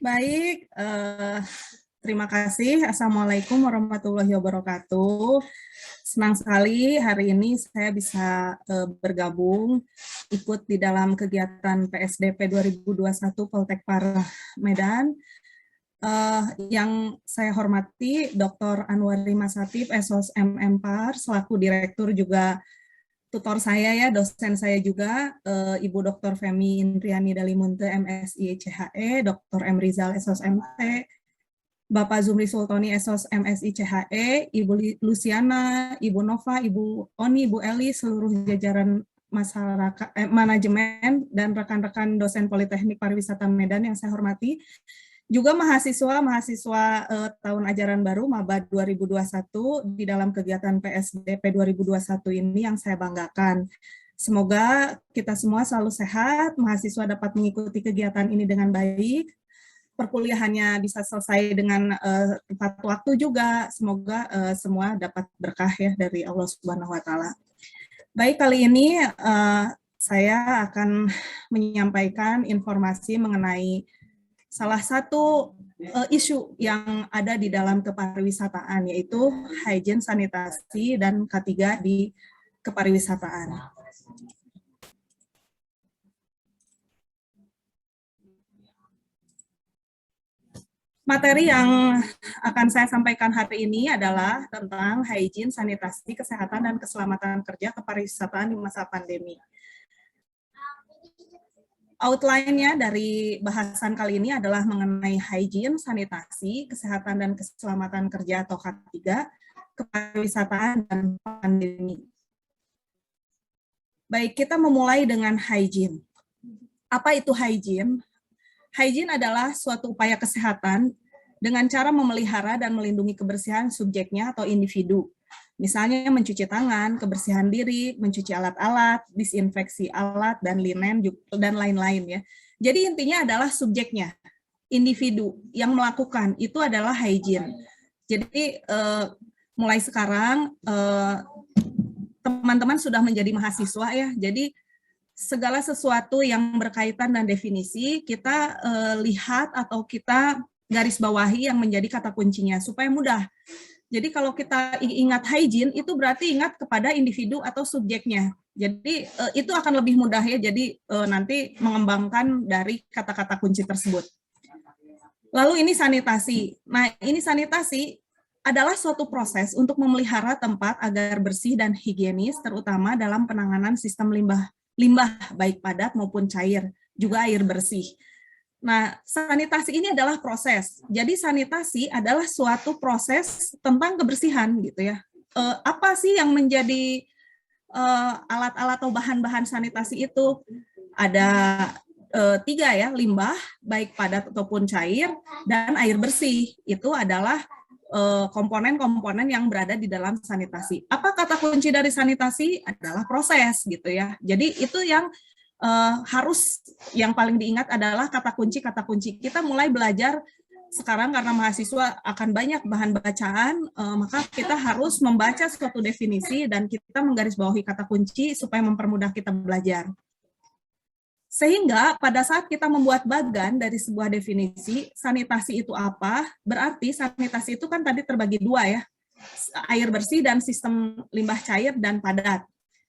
Baik, terima kasih. Assalamualaikum warahmatullahi wabarakatuh. Senang sekali hari ini saya bisa bergabung, ikut di dalam kegiatan PSDP 2021 Poltekpar Medan. Yang saya hormati Dr. Anwari Masatip, SOS MM-PAR, selaku Direktur juga tutor saya ya, dosen saya juga, Ibu Dr. Femi Indriani Dalimunte, MSI CHE, Dr. M. Rizal, SOS MT, Bapak Zumri Sultoni, SOS MSI CHE, Ibu Luciana, Ibu Nova, Ibu Oni, Ibu Eli, seluruh jajaran masyarakat, manajemen, dan rekan-rekan dosen Politeknik Pariwisata Medan yang saya hormati. Juga mahasiswa tahun ajaran baru Maba 2021 di dalam kegiatan PSDP 2021 ini yang saya banggakan. Semoga kita semua selalu sehat, mahasiswa dapat mengikuti kegiatan ini dengan baik, perkuliahannya bisa selesai dengan tepat waktu juga. Semoga semua dapat berkah ya dari Allah Subhanahu wa taala. Baik, kali ini saya akan menyampaikan informasi mengenai salah satu isu yang ada di dalam kepariwisataan, yaitu hygiene, sanitasi, dan K3 di kepariwisataan. Materi yang akan saya sampaikan hari ini adalah tentang hygiene, sanitasi, kesehatan, dan keselamatan kerja kepariwisataan di masa pandemi. Outline-nya dari bahasan kali ini adalah mengenai hygiene, sanitasi, kesehatan, dan keselamatan kerja atau K3, kepariwisataan, dan pandemi. Baik, kita memulai dengan hygiene. Apa itu hygiene? Hygiene adalah suatu upaya kesehatan dengan cara memelihara dan melindungi kebersihan subjeknya atau individu. Misalnya mencuci tangan, kebersihan diri, mencuci alat-alat, disinfeksi alat dan linen, dan lain-lain ya. Jadi intinya adalah subjeknya, individu yang melakukan, itu adalah hygiene. Jadi mulai sekarang teman-teman sudah menjadi mahasiswa ya, jadi segala sesuatu yang berkaitan dan definisi kita lihat atau kita garis bawahi yang menjadi kata kuncinya supaya mudah. Jadi kalau kita ingat hygiene itu berarti ingat kepada individu atau subjeknya. Jadi itu akan lebih mudah ya. Jadi nanti mengembangkan dari kata-kata kunci tersebut. Lalu ini sanitasi. Nah, ini sanitasi adalah suatu proses untuk memelihara tempat agar bersih dan higienis, terutama dalam penanganan sistem limbah baik padat maupun cair, juga air bersih. Nah, sanitasi ini adalah proses. Jadi sanitasi adalah suatu proses tentang kebersihan gitu ya. Apa sih yang menjadi alat-alat atau bahan-bahan sanitasi itu? Ada 3 ya, limbah baik padat ataupun cair dan air bersih. Itu adalah komponen-komponen yang berada di dalam sanitasi. Apa kata kunci dari sanitasi? Adalah proses gitu ya. Jadi itu yang harus yang paling diingat adalah kata kunci. Kita mulai belajar sekarang karena mahasiswa akan banyak bahan bacaan, maka kita harus membaca suatu definisi dan kita menggarisbawahi kata kunci supaya mempermudah kita belajar. Sehingga pada saat kita membuat bagan dari sebuah definisi, sanitasi itu apa? Berarti sanitasi itu kan tadi terbagi 2 ya, air bersih dan sistem limbah cair dan padat.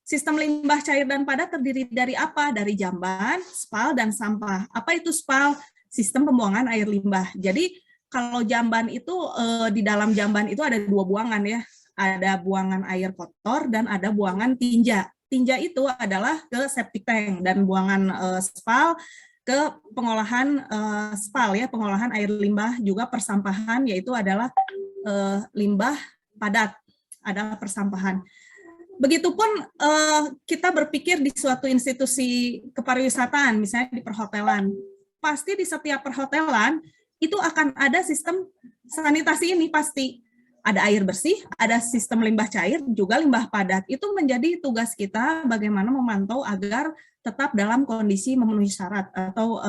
Sistem limbah cair dan padat terdiri dari apa? Dari jamban, spal, dan sampah. Apa itu spal? Sistem pembuangan air limbah. Jadi kalau jamban itu, di dalam jamban itu ada 2 buangan ya. Ada buangan air kotor dan ada buangan tinja. Tinja itu adalah ke septic tank dan buangan spal ke pengolahan spal ya, pengolahan air limbah, juga persampahan yaitu adalah limbah padat, adalah persampahan. Begitupun kita berpikir di suatu institusi kepariwisataan, misalnya di perhotelan, pasti di setiap perhotelan itu akan ada sistem sanitasi ini pasti. Ada air bersih, ada sistem limbah cair, juga limbah padat. Itu menjadi tugas kita bagaimana memantau agar tetap dalam kondisi memenuhi syarat atau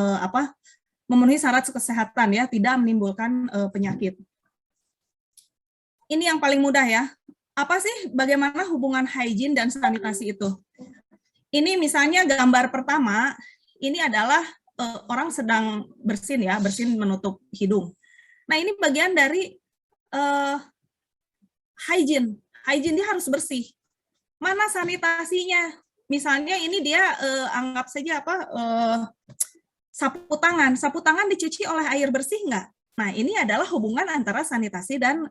memenuhi syarat kesehatan ya, tidak menimbulkan penyakit. Ini yang paling mudah ya. Apa sih bagaimana hubungan hygiene dan sanitasi itu? Ini misalnya gambar pertama, ini adalah orang sedang bersin ya, bersin menutup hidung. Nah ini bagian dari hygiene. Hygiene dia harus bersih. Mana sanitasinya? Misalnya ini dia anggap saja sapu tangan. Sapu tangan dicuci oleh air bersih nggak? Nah, ini adalah hubungan antara sanitasi dan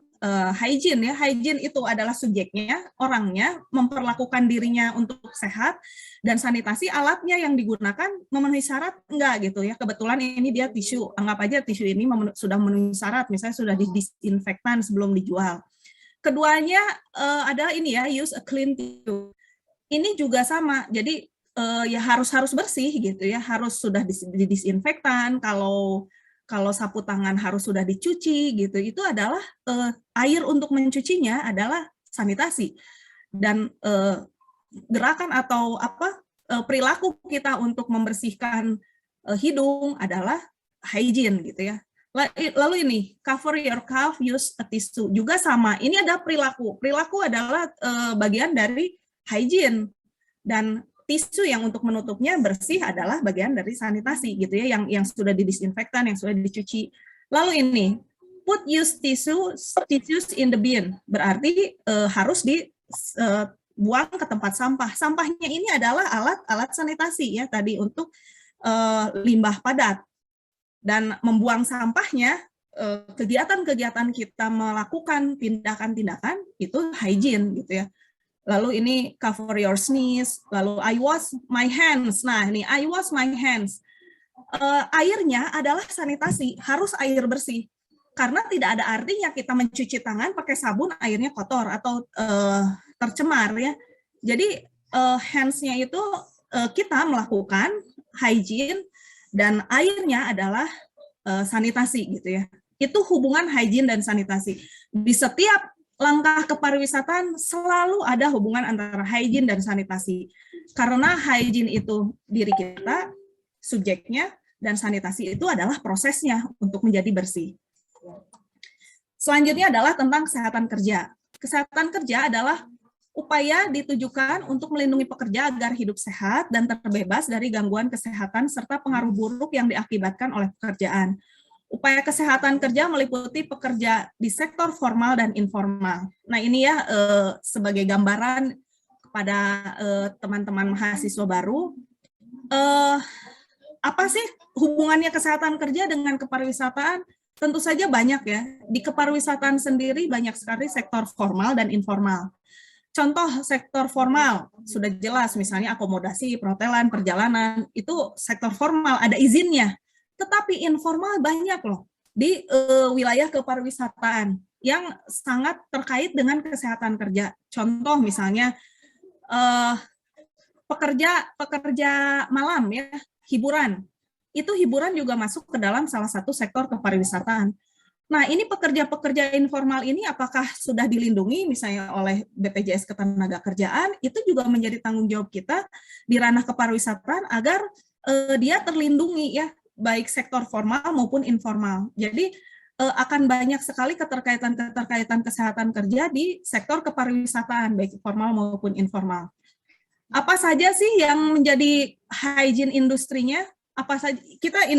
hygiene ya. Hygiene itu adalah subjeknya, orangnya memperlakukan dirinya untuk sehat, dan sanitasi alatnya yang digunakan memenuhi syarat enggak gitu ya. Kebetulan ini dia tisu, anggap aja tisu ini sudah memenuhi syarat, misalnya sudah didisinfektan sebelum dijual. Keduanya adalah ini ya, use a clean tissue. Ini juga sama, jadi ya harus bersih gitu ya, harus sudah didisinfektan. Kalau sapu tangan harus sudah dicuci gitu, itu adalah air untuk mencucinya adalah sanitasi, dan gerakan atau perilaku kita untuk membersihkan hidung adalah hygiene gitu ya. Lalu ini cover your cough, use a tissue juga sama. Ini ada perilaku. Perilaku adalah bagian dari hygiene, dan tisu yang untuk menutupnya bersih adalah bagian dari sanitasi gitu ya, yang sudah didisinfektan, yang sudah dicuci. Lalu ini put use tissues in the bin, berarti harus dibuang ke tempat sampah. Sampahnya ini adalah alat sanitasi ya tadi untuk limbah padat, dan membuang sampahnya, kegiatan-kegiatan kita melakukan tindakan-tindakan itu hygiene gitu ya. Lalu ini cover your sneeze, lalu I wash my hands. Nah, ini I wash my hands. Airnya adalah sanitasi, harus air bersih. Karena tidak ada artinya kita mencuci tangan pakai sabun, airnya kotor atau tercemar ya. Jadi hands-nya itu kita melakukan hygiene, dan airnya adalah sanitasi gitu ya. Itu hubungan hygiene dan sanitasi. Di setiap langkah kepariwisataan selalu ada hubungan antara hygiene dan sanitasi. Karena hygiene itu diri kita, subjeknya, dan sanitasi itu adalah prosesnya untuk menjadi bersih. Selanjutnya adalah tentang kesehatan kerja. Kesehatan kerja adalah upaya ditujukan untuk melindungi pekerja agar hidup sehat dan terbebas dari gangguan kesehatan serta pengaruh buruk yang diakibatkan oleh pekerjaan. Upaya kesehatan kerja meliputi pekerja di sektor formal dan informal. Nah ini ya sebagai gambaran kepada teman-teman mahasiswa baru, apa sih hubungannya kesehatan kerja dengan kepariwisataan? Tentu saja banyak ya. Di kepariwisataan sendiri banyak sekali sektor formal dan informal. Contoh sektor formal sudah jelas, misalnya akomodasi, perhotelan, perjalanan, itu sektor formal, ada izinnya. Tetapi informal banyak loh di wilayah kepariwisataan yang sangat terkait dengan kesehatan kerja. Contoh misalnya pekerja malam ya, hiburan. Itu hiburan juga masuk ke dalam salah satu sektor kepariwisataan. Nah, ini pekerja-pekerja informal ini apakah sudah dilindungi misalnya oleh BPJS Ketenagakerjaan? Itu juga menjadi tanggung jawab kita di ranah kepariwisataan agar dia terlindungi ya, baik sektor formal maupun informal. Jadi akan banyak sekali keterkaitan kesehatan kerja di sektor kepariwisataan, baik formal maupun informal. Apa saja sih yang menjadi hygiene industrinya? Apa saja? Kita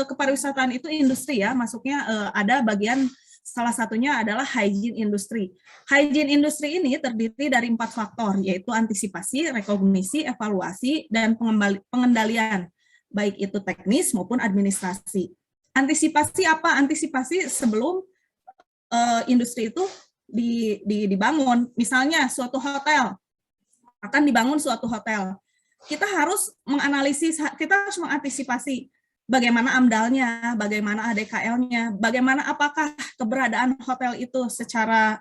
kepariwisataan itu industri ya, masuknya ada bagian salah satunya adalah hygiene industri. Hygiene industri ini terdiri dari 4 faktor, yaitu antisipasi, rekognisi, evaluasi, dan pengendalian, baik itu teknis maupun administrasi. Antisipasi apa? Antisipasi sebelum industri itu dibangun. Misalnya suatu hotel, akan dibangun suatu hotel. Kita harus menganalisis, kita harus mengantisipasi bagaimana AMDAL-nya, bagaimana ADKL-nya, bagaimana apakah keberadaan hotel itu secara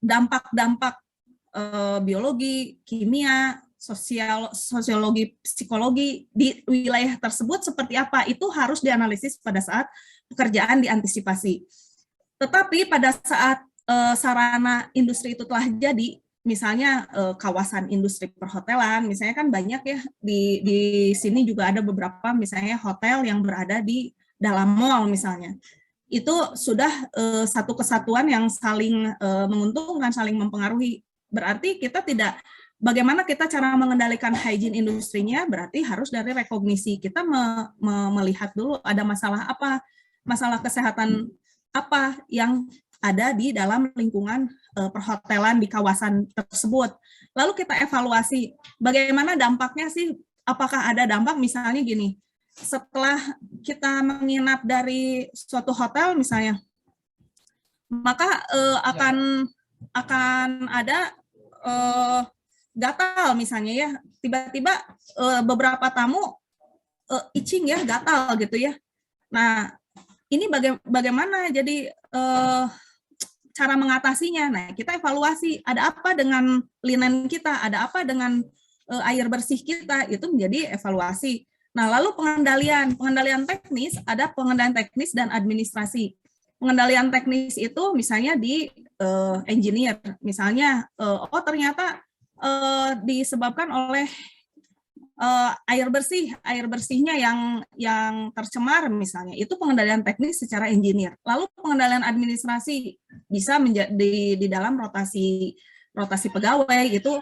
dampak-dampak biologi, kimia, sosiologi, psikologi di wilayah tersebut seperti apa, itu harus dianalisis pada saat pekerjaan diantisipasi. Tetapi pada saat sarana industri itu telah jadi, misalnya kawasan industri perhotelan, misalnya kan banyak ya, di sini juga ada beberapa misalnya hotel yang berada di dalam mall misalnya. Itu sudah satu kesatuan yang saling menguntungkan, saling mempengaruhi. Berarti kita tidak bagaimana kita cara mengendalikan hygiene industrinya, berarti harus dari rekognisi. Kita melihat dulu ada masalah apa, masalah kesehatan apa yang ada di dalam lingkungan perhotelan di kawasan tersebut. Lalu kita evaluasi, bagaimana dampaknya sih, apakah ada dampak misalnya gini, setelah kita menginap dari suatu hotel misalnya, maka akan ada gatal misalnya ya, tiba-tiba beberapa tamu itching ya, gatal gitu ya. Nah, ini bagaimana jadi cara mengatasinya? Nah, kita evaluasi, ada apa dengan linen kita, ada apa dengan air bersih kita, itu menjadi evaluasi. Nah, lalu pengendalian teknis, ada pengendalian teknis dan administrasi. Pengendalian teknis itu misalnya di engineer, misalnya, oh ternyata disebabkan oleh air bersihnya yang tercemar misalnya, itu pengendalian teknis secara engineer. Lalu pengendalian administrasi bisa menjadi di dalam rotasi pegawai, itu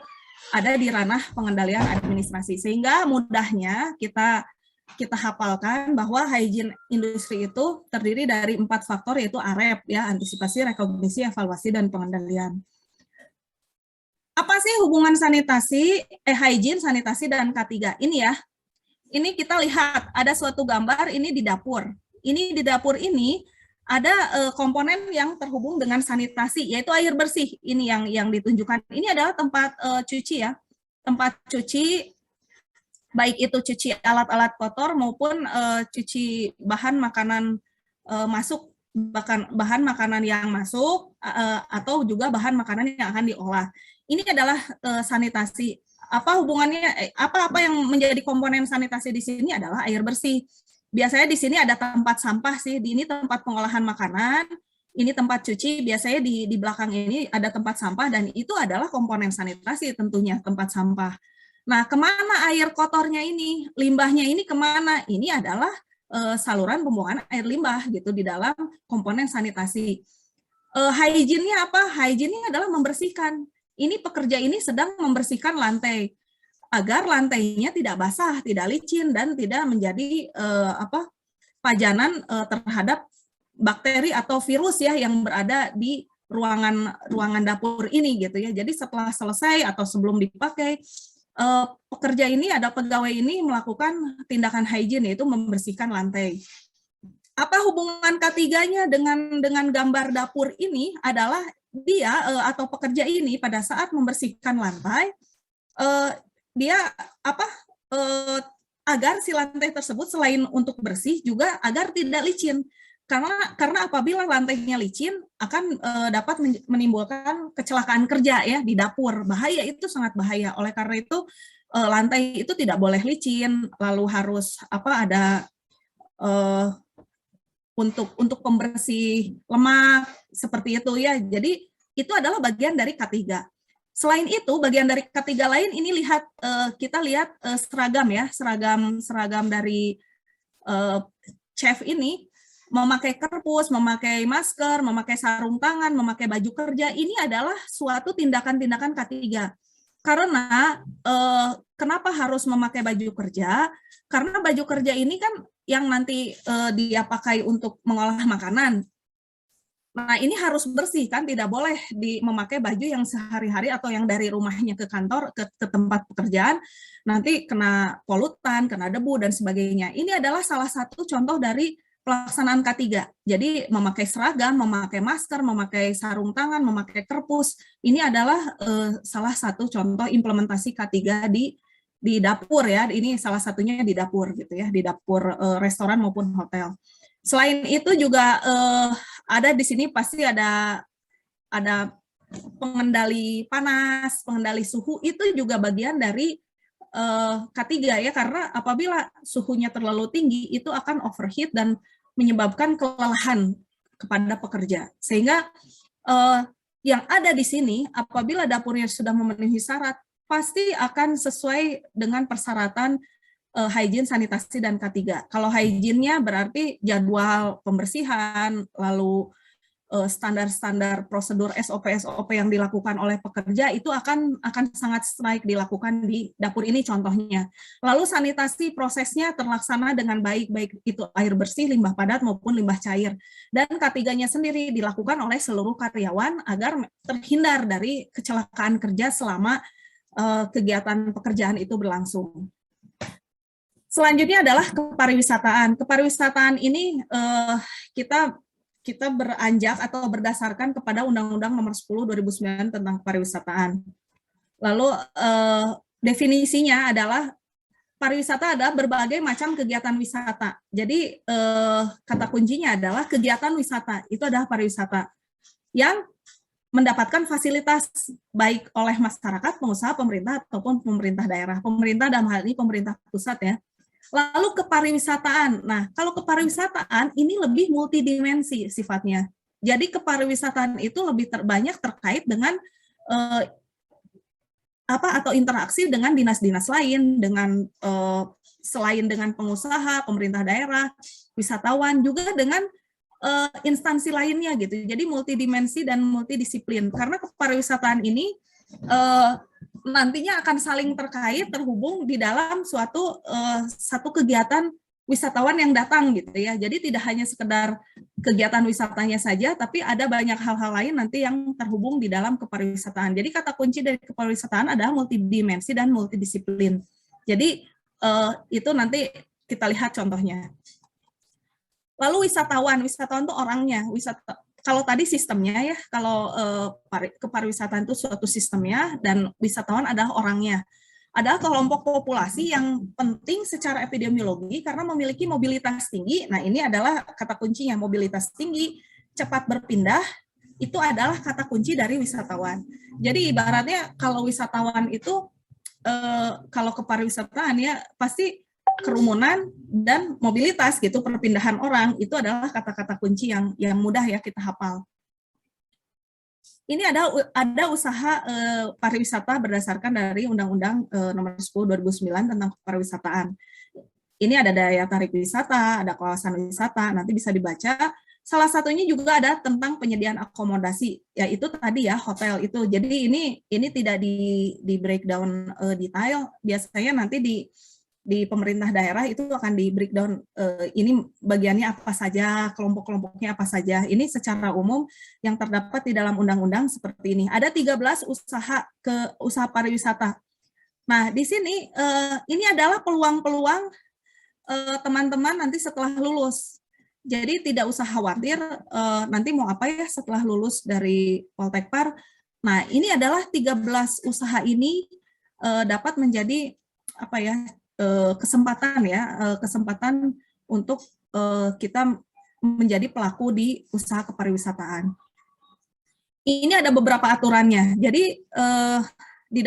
ada di ranah pengendalian administrasi, sehingga mudahnya kita hafalkan bahwa hygiene industri itu terdiri dari 4 faktor, yaitu AREP ya, antisipasi, rekognisi, evaluasi, dan pengendalian. Apa sih hubungan hygiene, sanitasi, dan K3? Ini ya, ini kita lihat ada suatu gambar, ini di dapur. Ini di dapur ini ada komponen yang terhubung dengan sanitasi, yaitu air bersih. Ini yang ditunjukkan. Ini adalah tempat cuci ya, tempat cuci, baik itu cuci alat-alat kotor maupun cuci bahan makanan masuk, bahan makanan yang masuk atau juga bahan makanan yang akan diolah. Ini adalah sanitasi. Apa hubungannya? Apa yang menjadi komponen sanitasi di sini adalah air bersih. Biasanya di sini ada tempat sampah sih. Ini tempat pengolahan makanan. Ini tempat cuci. Biasanya di belakang ini ada tempat sampah, dan itu adalah komponen sanitasi tentunya, tempat sampah. Nah, kemana air kotornya ini? Limbahnya ini kemana? Ini adalah saluran pembuangan air limbah gitu di dalam komponen sanitasi. Hygiene-nya apa? Hygiene-nya adalah membersihkan. Ini pekerja ini sedang membersihkan lantai agar lantainya tidak basah, tidak licin, dan tidak menjadi pajanan terhadap bakteri atau virus ya yang berada di ruangan dapur ini gitu ya. Jadi setelah selesai atau sebelum dipakai, pekerja ini, ada pegawai ini melakukan tindakan hygiene, yaitu membersihkan lantai. Apa hubungan K3-nya dengan gambar dapur ini adalah dia atau pekerja ini pada saat membersihkan lantai, dia agar si lantai tersebut selain untuk bersih juga agar tidak licin. Karena apabila lantainya licin akan dapat menimbulkan kecelakaan kerja ya di dapur. Bahaya, itu sangat bahaya. Oleh karena itu lantai itu tidak boleh licin, lalu harus ada untuk pembersih lemak seperti itu ya. Jadi itu adalah bagian dari K3. Selain itu, bagian dari K3 lain ini kita lihat seragam ya, seragam dari chef ini, memakai kerpus, memakai masker, memakai sarung tangan, memakai baju kerja, ini adalah suatu tindakan-tindakan K3. Karena kenapa harus memakai baju kerja? Karena baju kerja ini kan yang nanti dia pakai untuk mengolah makanan. Nah, ini harus bersih kan, tidak boleh memakai baju yang sehari-hari atau yang dari rumahnya ke kantor, ke tempat pekerjaan, nanti kena polutan, kena debu, dan sebagainya. Ini adalah salah satu contoh dari pelaksanaan K3. Jadi memakai seragam, memakai masker, memakai sarung tangan, memakai kerpus, ini adalah salah satu contoh implementasi K3 di dapur ya. Ini salah satunya di dapur gitu ya, di dapur restoran maupun hotel. Selain itu juga ada di sini pasti ada pengendali panas, pengendali suhu, itu juga bagian dari K3 ya, karena apabila suhunya terlalu tinggi itu akan overheat dan menyebabkan kelelahan kepada pekerja. Sehingga yang ada di sini apabila dapurnya sudah memenuhi syarat, pasti akan sesuai dengan persyaratan hygiene, sanitasi, dan K3. Kalau hygiene-nya berarti jadwal pembersihan, lalu standar-standar prosedur SOP yang dilakukan oleh pekerja itu akan sangat baik dilakukan di dapur ini contohnya. Lalu sanitasi prosesnya terlaksana dengan baik itu air bersih, limbah padat maupun limbah cair. Dan K3-nya sendiri dilakukan oleh seluruh karyawan agar terhindar dari kecelakaan kerja selama kegiatan pekerjaan itu berlangsung. Selanjutnya adalah kepariwisataan. Kepariwisataan ini kita beranjak atau berdasarkan kepada Undang-Undang Nomor 10 2009 tentang kepariwisataan. Lalu definisinya adalah pariwisata adalah berbagai macam kegiatan wisata. Jadi kata kuncinya adalah kegiatan wisata. Itu adalah pariwisata yang mendapatkan fasilitas baik oleh masyarakat, pengusaha, pemerintah ataupun pemerintah daerah. Pemerintah dalam hal ini pemerintah pusat ya. Lalu kepariwisataan. Nah, kalau kepariwisataan ini lebih multidimensi sifatnya. Jadi kepariwisataan itu lebih banyak terkait dengan atau interaksi dengan dinas-dinas lain, dengan selain dengan pengusaha, pemerintah daerah, wisatawan, juga dengan instansi lainnya gitu. Jadi multidimensi dan multidisiplin. Karena kepariwisataan ini nantinya akan saling terkait, terhubung di dalam satu kegiatan wisatawan yang datang gitu ya. Jadi tidak hanya sekedar kegiatan wisatanya saja, tapi ada banyak hal-hal lain nanti yang terhubung di dalam kepariwisataan. Jadi kata kunci dari kepariwisataan adalah multidimensi dan multidisiplin. Jadi itu nanti kita lihat contohnya. Lalu wisatawan itu orangnya. Kalau tadi sistemnya ya, kalau kepariwisataan itu suatu sistemnya dan wisatawan adalah orangnya. Adalah kelompok populasi yang penting secara epidemiologi karena memiliki mobilitas tinggi. Nah, ini adalah kata kuncinya, mobilitas tinggi, cepat berpindah, itu adalah kata kunci dari wisatawan. Jadi ibaratnya kalau wisatawan itu, kalau kepariwisataan ya pasti kerumunan dan mobilitas gitu, perpindahan orang, itu adalah kata-kata kunci yang mudah ya kita hafal. Ini ada usaha pariwisata berdasarkan dari Undang-Undang Nomor 10 2009 tentang pariwisataan. Ini ada daya tarik wisata, ada kawasan wisata, nanti bisa dibaca. Salah satunya juga ada tentang penyediaan akomodasi, yaitu tadi ya hotel itu. Jadi ini tidak di breakdown detail, biasanya nanti di pemerintah daerah itu akan di breakdown ini bagiannya apa saja, kelompok-kelompoknya apa saja. Ini secara umum yang terdapat di dalam undang-undang seperti ini. Ada 13 usaha pariwisata. Nah, di sini ini adalah peluang-peluang teman-teman nanti setelah lulus. Jadi tidak usah khawatir nanti mau apa ya setelah lulus dari Poltekpar. Nah, ini adalah 13 usaha ini dapat menjadi apa ya, kesempatan untuk kita menjadi pelaku di usaha kepariwisataan. Ini ada beberapa aturannya. Jadi di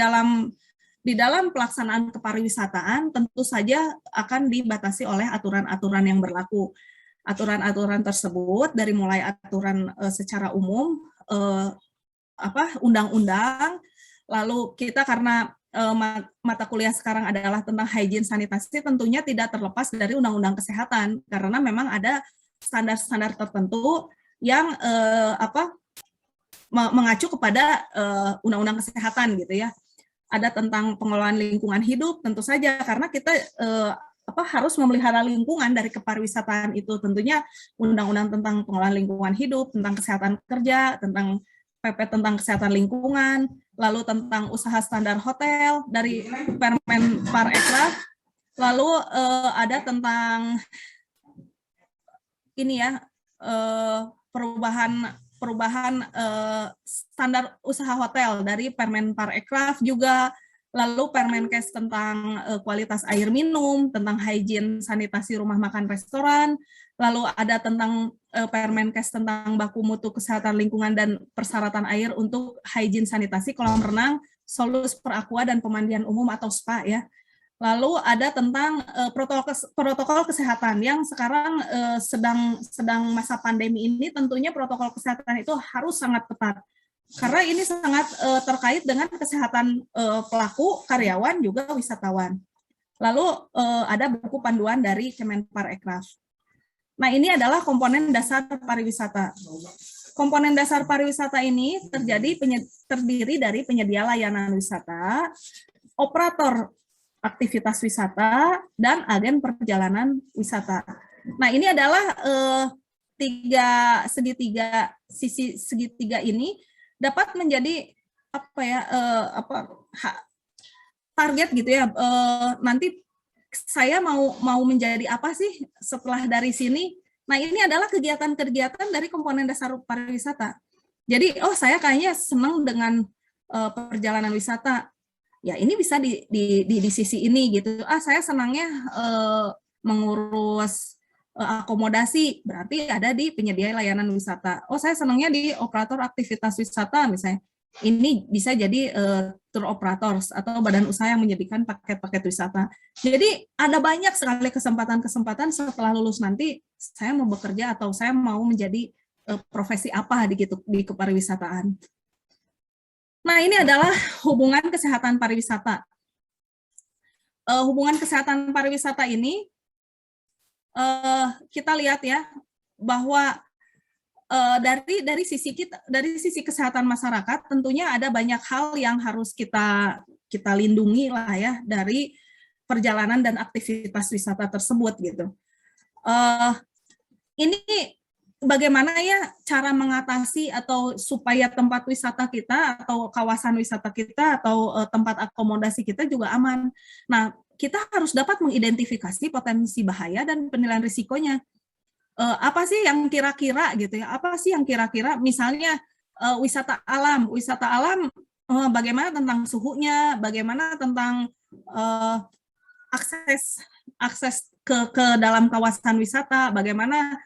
dalam pelaksanaan kepariwisataan tentu saja akan dibatasi oleh aturan-aturan yang berlaku. Aturan-aturan tersebut dari mulai aturan secara umum, undang-undang, lalu kita karena mata kuliah sekarang adalah tentang hygiene sanitasi, tentunya tidak terlepas dari Undang-Undang Kesehatan karena memang ada standar-standar tertentu yang mengacu kepada Undang-Undang Kesehatan gitu ya. Ada tentang pengelolaan lingkungan hidup tentu saja karena kita harus memelihara lingkungan dari kepariwisataan itu, tentunya Undang-Undang tentang pengelolaan lingkungan hidup, tentang kesehatan kerja, tentang PP tentang kesehatan lingkungan, lalu tentang usaha standar hotel dari Permen Parekraf, lalu ada tentang ini ya perubahan standar usaha hotel dari Permen Parekraf juga, lalu Permenkes tentang kualitas air minum, tentang hygiene sanitasi rumah makan restoran, lalu ada tentang Permenkes tentang baku mutu kesehatan lingkungan dan persyaratan air untuk hygiene sanitasi kolam renang, solus per aqua dan pemandian umum atau spa ya. Lalu ada tentang protokol kesehatan yang sekarang sedang masa pandemi ini, tentunya protokol kesehatan itu harus sangat ketat. Karena ini sangat terkait dengan kesehatan pelaku, karyawan, juga wisatawan. Lalu ada buku panduan dari Kemenparekraf. Nah, ini adalah komponen dasar pariwisata. komponen dasar pariwisata ini terdiri dari penyedia layanan wisata, operator aktivitas wisata, dan agen perjalanan wisata. Nah, ini adalah sisi segitiga ini dapat menjadi target gitu ya. Nanti saya mau menjadi apa sih setelah dari sini? Nah, ini adalah kegiatan-kegiatan dari komponen dasar pariwisata. Jadi, saya kayaknya senang dengan perjalanan wisata. Ya, ini bisa di sisi ini gitu. Saya senangnya mengurus akomodasi, berarti ada di penyedia layanan wisata. Saya senangnya di operator aktivitas wisata misalnya. Ini bisa jadi tour operators atau badan usaha yang menyediakan paket-paket wisata. Jadi ada banyak sekali kesempatan-kesempatan setelah lulus nanti saya mau bekerja atau saya mau menjadi profesi apa di kepariwisataan. Nah, ini adalah hubungan kesehatan pariwisata. Hubungan kesehatan pariwisata ini kita lihat ya bahwa dari sisi kesehatan masyarakat tentunya ada banyak hal yang harus kita lindungi lah ya dari perjalanan dan aktivitas wisata tersebut gitu. Ini bagaimana ya cara mengatasi atau supaya tempat wisata kita atau kawasan wisata kita atau tempat akomodasi kita juga aman. Nah, kita harus dapat mengidentifikasi potensi bahaya dan penilaian risikonya. Apa sih yang kira-kira gitu ya? Apa sih yang kira-kira misalnya wisata alam bagaimana tentang suhunya, bagaimana tentang akses ke dalam kawasan wisata, bagaimana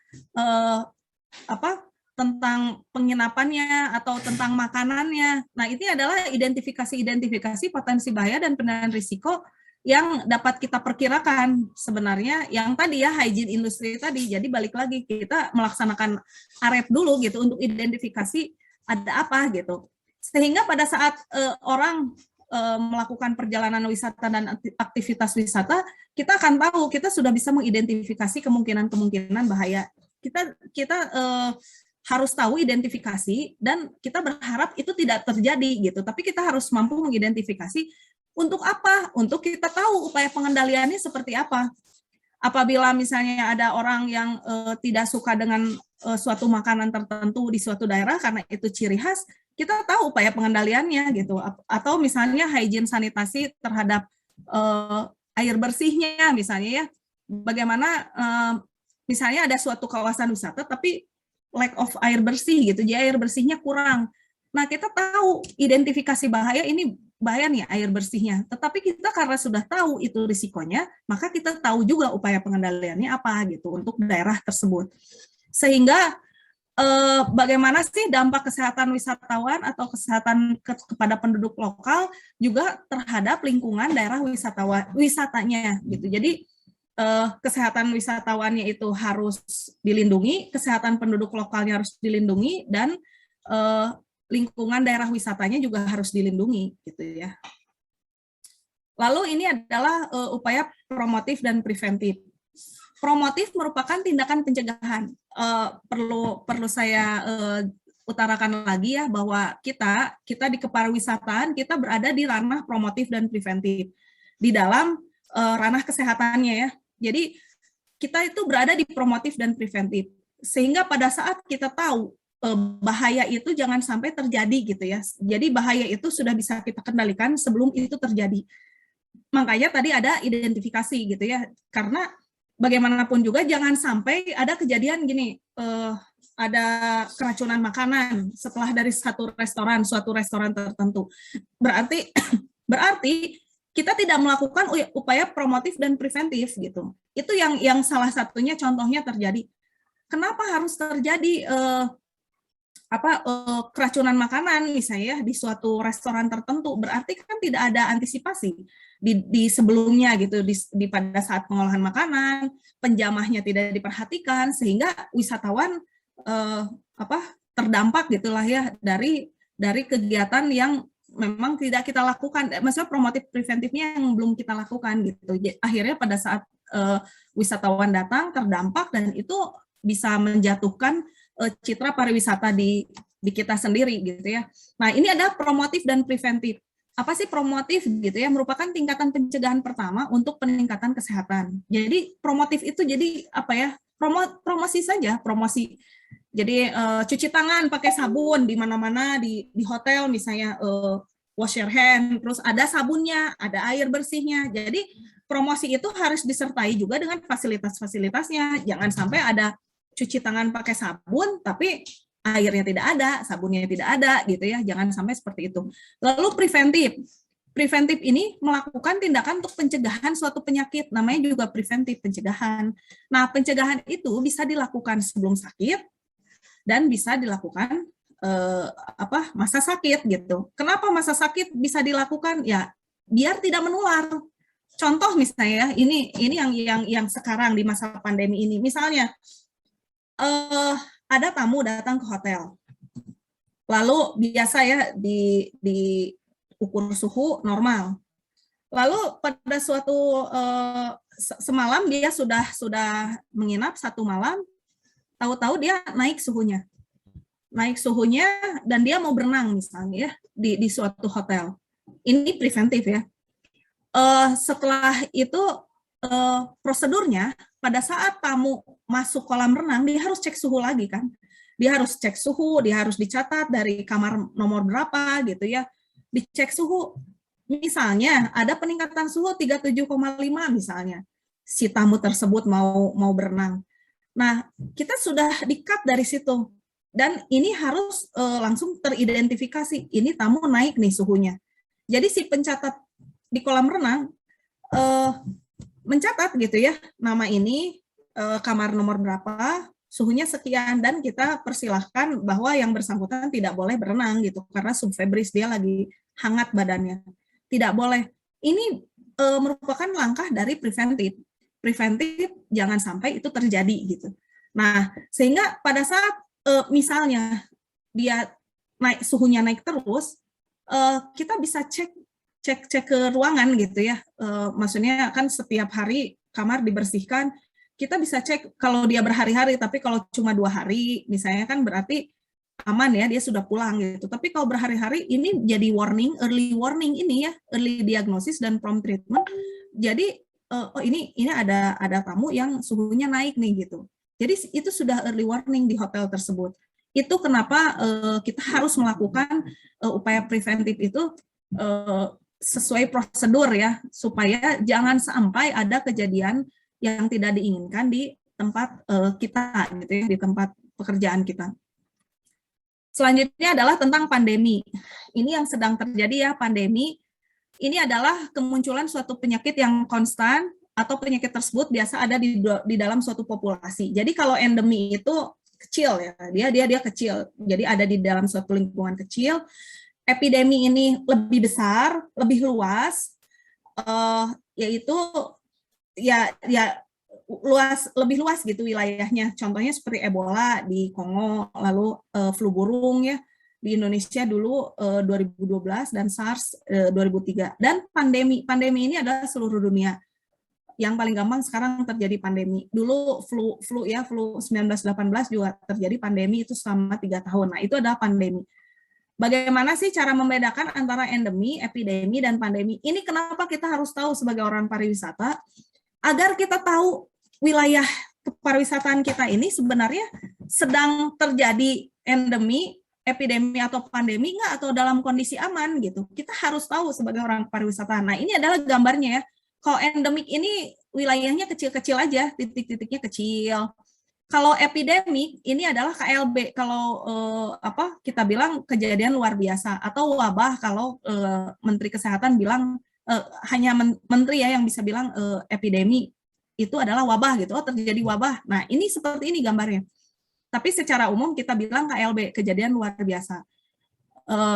tentang penginapannya atau tentang makanannya. Nah, ini adalah identifikasi potensi bahaya dan penilaian risiko yang dapat kita perkirakan sebenarnya yang tadi ya hygiene industri tadi. Jadi balik lagi kita melaksanakan AREP dulu gitu untuk identifikasi ada apa gitu. Sehingga pada saat orang melakukan perjalanan wisata dan aktivitas wisata, kita akan tahu, kita sudah bisa mengidentifikasi kemungkinan bahaya. Kita harus tahu identifikasi dan kita berharap itu tidak terjadi gitu. Tapi kita harus mampu mengidentifikasi untuk apa? Untuk kita tahu upaya pengendaliannya seperti apa. Apabila misalnya ada orang yang tidak suka dengan suatu makanan tertentu di suatu daerah karena itu ciri khas, kita tahu upaya pengendaliannya gitu. Atau misalnya hygiene sanitasi terhadap air bersihnya misalnya ya. Bagaimana misalnya ada suatu kawasan wisata tapi lack of air bersih gitu, jadi air bersihnya kurang. Nah, kita tahu identifikasi bahaya ini bahaya nih air bersihnya. Tetapi kita karena sudah tahu itu risikonya, maka kita tahu juga upaya pengendaliannya apa gitu untuk daerah tersebut. Sehingga bagaimana sih dampak kesehatan wisatawan atau kesehatan kepada penduduk lokal juga terhadap lingkungan daerah wisatanya gitu. Jadi kesehatan wisatawannya itu harus dilindungi, kesehatan penduduk lokalnya harus dilindungi, dan lingkungan daerah wisatanya juga harus dilindungi gitu ya. Lalu ini adalah upaya promotif dan preventif. Promotif merupakan tindakan pencegahan. Perlu saya utarakan lagi ya bahwa kita di kepariwisataan kita berada di ranah promotif dan preventif di dalam ranah kesehatannya ya. Jadi kita itu berada di promotif dan preventif sehingga pada saat kita tahu bahaya itu jangan sampai terjadi gitu ya. Jadi bahaya itu sudah bisa kita kendalikan sebelum itu terjadi. Makanya tadi ada identifikasi gitu ya. Karena bagaimanapun juga jangan sampai ada kejadian gini, ada keracunan makanan setelah dari suatu restoran tertentu. Berarti kita tidak melakukan upaya promotif dan preventif gitu. Itu yang salah satunya contohnya terjadi. Kenapa harus terjadi keracunan makanan misalnya ya, di suatu restoran tertentu? Berarti kan tidak ada antisipasi di sebelumnya gitu, di pada saat pengolahan makanan, penjamahnya tidak diperhatikan sehingga wisatawan terdampak gitulah ya dari kegiatan yang memang tidak kita lakukan, maksudnya promotif preventifnya yang belum kita lakukan gitu. Akhirnya pada saat wisatawan datang terdampak dan itu bisa menjatuhkan citra pariwisata di kita sendiri gitu ya. Nah, ini ada promotif dan preventif. Apa sih promotif gitu ya? Merupakan tingkatan pencegahan pertama untuk peningkatan kesehatan. Jadi promotif itu jadi apa ya? Promosi saja, promosi. Jadi cuci tangan pakai sabun di mana-mana di hotel misalnya wash your hand, terus ada sabunnya, ada air bersihnya. Jadi promosi itu harus disertai juga dengan fasilitas-fasilitasnya. Jangan sampai ada cuci tangan pakai sabun tapi airnya tidak ada, sabunnya tidak ada gitu ya. Jangan sampai seperti itu. Lalu preventif. Preventif ini melakukan tindakan untuk pencegahan suatu penyakit, namanya juga preventif, pencegahan. Nah, pencegahan itu bisa dilakukan sebelum sakit dan bisa dilakukan masa sakit gitu. Kenapa masa sakit bisa dilakukan? Ya, biar tidak menular. Contoh misalnya, ini yang sekarang di masa pandemi ini, misalnya ada tamu datang ke hotel, lalu biasa ya diukur suhu normal. Lalu pada suatu semalam dia sudah menginap satu malam, tahu-tahu dia naik suhunya dan dia mau berenang misalnya ya di suatu hotel. Ini preventif ya. Setelah itu prosedurnya pada saat tamu masuk kolam renang dia harus cek suhu lagi kan. Dia harus cek suhu, dia harus dicatat dari kamar nomor berapa gitu ya. Dicek suhu. Misalnya ada peningkatan suhu 37,5 misalnya. Si tamu tersebut mau berenang. Nah, kita sudah di-cut dari situ. Dan ini harus langsung teridentifikasi. Ini tamu naik nih suhunya. Jadi si pencatat di kolam renang mencatat gitu ya, nama ini, kamar nomor berapa, suhunya sekian, dan kita persilahkan bahwa yang bersangkutan tidak boleh berenang gitu, karena subfebris dia lagi hangat badannya. Tidak boleh. Ini merupakan langkah dari preventif. Preventif jangan sampai itu terjadi gitu. Nah, sehingga pada saat misalnya dia suhunya naik terus, kita bisa cek ke ruangan gitu ya. Maksudnya kan setiap hari kamar dibersihkan, kita bisa cek kalau dia berhari-hari, tapi kalau cuma 2 hari misalnya kan berarti aman ya, dia sudah pulang gitu. Tapi kalau berhari-hari ini jadi warning, early warning ini ya, early diagnosis dan prompt treatment. Jadi ini ada tamu yang suhunya naik nih gitu. Jadi itu sudah early warning di hotel tersebut. Itu kenapa kita harus melakukan upaya preventif itu sesuai prosedur ya, supaya jangan sampai ada kejadian yang tidak diinginkan di tempat kita gitu ya, di tempat pekerjaan kita. Selanjutnya adalah tentang pandemi. Ini yang sedang terjadi ya, pandemi. Ini adalah kemunculan suatu penyakit yang konstan atau penyakit tersebut biasa ada di dalam suatu populasi. Jadi kalau endemi itu kecil ya, dia kecil. Jadi ada di dalam suatu lingkungan kecil. Epidemi ini lebih besar, lebih luas, yaitu lebih luas gitu wilayahnya. Contohnya seperti Ebola di Kongo, lalu flu burung ya di Indonesia dulu 2012 dan SARS 2003. Dan pandemi ini adalah seluruh dunia. Yang paling gampang sekarang terjadi pandemi. Dulu flu 1918 juga terjadi pandemi itu selama 3 tahun. Nah, itu adalah pandemi. Bagaimana sih cara membedakan antara endemi, epidemi, dan pandemi? Ini kenapa kita harus tahu sebagai orang pariwisata, agar kita tahu wilayah kepariwisataan kita ini sebenarnya sedang terjadi endemi, epidemi, atau pandemi nggak, atau dalam kondisi aman gitu. Kita harus tahu sebagai orang pariwisata. Nah, ini adalah gambarnya ya. Kalau endemik ini wilayahnya kecil-kecil aja, titik-titiknya kecil. Kalau epidemik ini adalah KLB, kalau kita bilang kejadian luar biasa, atau wabah kalau Menteri Kesehatan bilang hanya menteri ya yang bisa bilang epidemi itu adalah wabah gitu, terjadi wabah. Nah, ini seperti ini gambarnya. Tapi secara umum kita bilang KLB, kejadian luar biasa.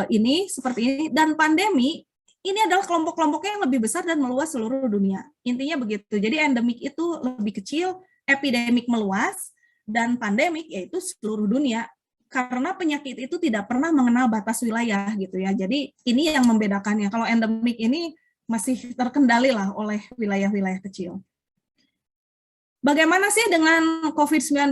Ini seperti ini, dan pandemi ini adalah kelompok-kelompoknya yang lebih besar dan meluas seluruh dunia. Intinya begitu. Jadi endemik itu lebih kecil, epidemik meluas, dan pandemik yaitu seluruh dunia. Karena penyakit itu tidak pernah mengenal batas wilayah gitu ya. Jadi ini yang membedakannya. Kalau endemik ini masih terkendali lah oleh wilayah-wilayah kecil. Bagaimana sih dengan COVID-19?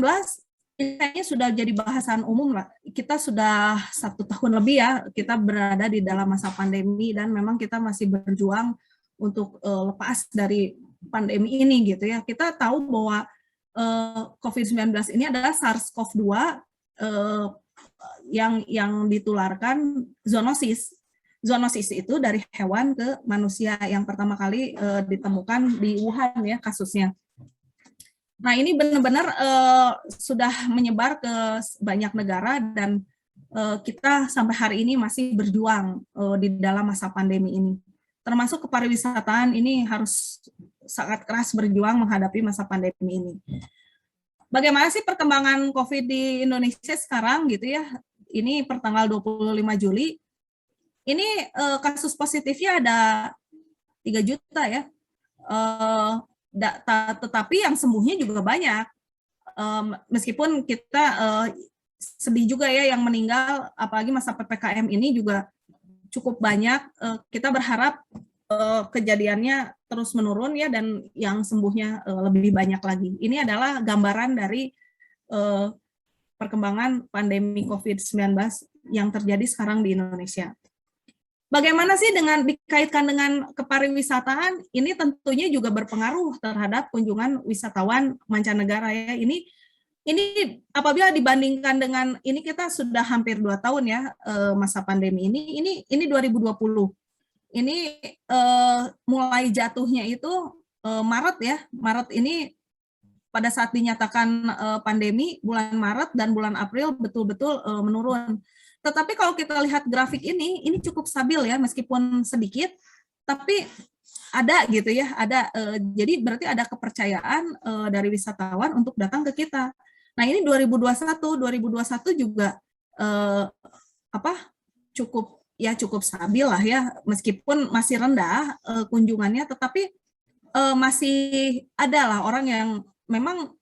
kayaknya sudah jadi bahasan umum lah. Kita sudah 1 tahun lebih ya, kita berada di dalam masa pandemi dan memang kita masih berjuang untuk lepas dari pandemi ini gitu ya. Kita tahu bahwa COVID-19 ini adalah SARS-CoV-2 yang ditularkan zoonosis. Zoonosis itu dari hewan ke manusia yang pertama kali ditemukan di Wuhan ya kasusnya. Nah ini benar-benar sudah menyebar ke banyak negara dan kita sampai hari ini masih berjuang di dalam masa pandemi ini. Termasuk kepariwisataan ini harus sangat keras berjuang menghadapi masa pandemi ini. Bagaimana sih perkembangan COVID di Indonesia sekarang gitu ya? Ini per tanggal 25 Juli. Ini kasus positifnya ada 3 juta ya. Tetapi yang sembuhnya juga banyak. Meskipun kita sedih juga ya yang meninggal, apalagi masa PPKM ini juga cukup banyak. Kita berharap kejadiannya terus menurun ya dan yang sembuhnya lebih banyak lagi. Ini adalah gambaran dari perkembangan pandemi COVID-19 yang terjadi sekarang di Indonesia. Bagaimana sih dengan dikaitkan dengan kepariwisataan? Ini tentunya juga berpengaruh terhadap kunjungan wisatawan mancanegara ya. Ini apabila dibandingkan dengan ini kita sudah hampir 2 tahun ya masa pandemi ini 2020. Ini mulai jatuhnya itu Maret ya. Maret ini pada saat dinyatakan pandemi bulan Maret dan bulan April betul-betul menurun. Tetapi kalau kita lihat grafik ini cukup stabil ya, meskipun sedikit, tapi ada gitu ya, ada. Jadi berarti ada kepercayaan dari wisatawan untuk datang ke kita. Nah ini 2021 juga cukup stabil lah ya, meskipun masih rendah kunjungannya, tetapi masih ada lah orang yang memang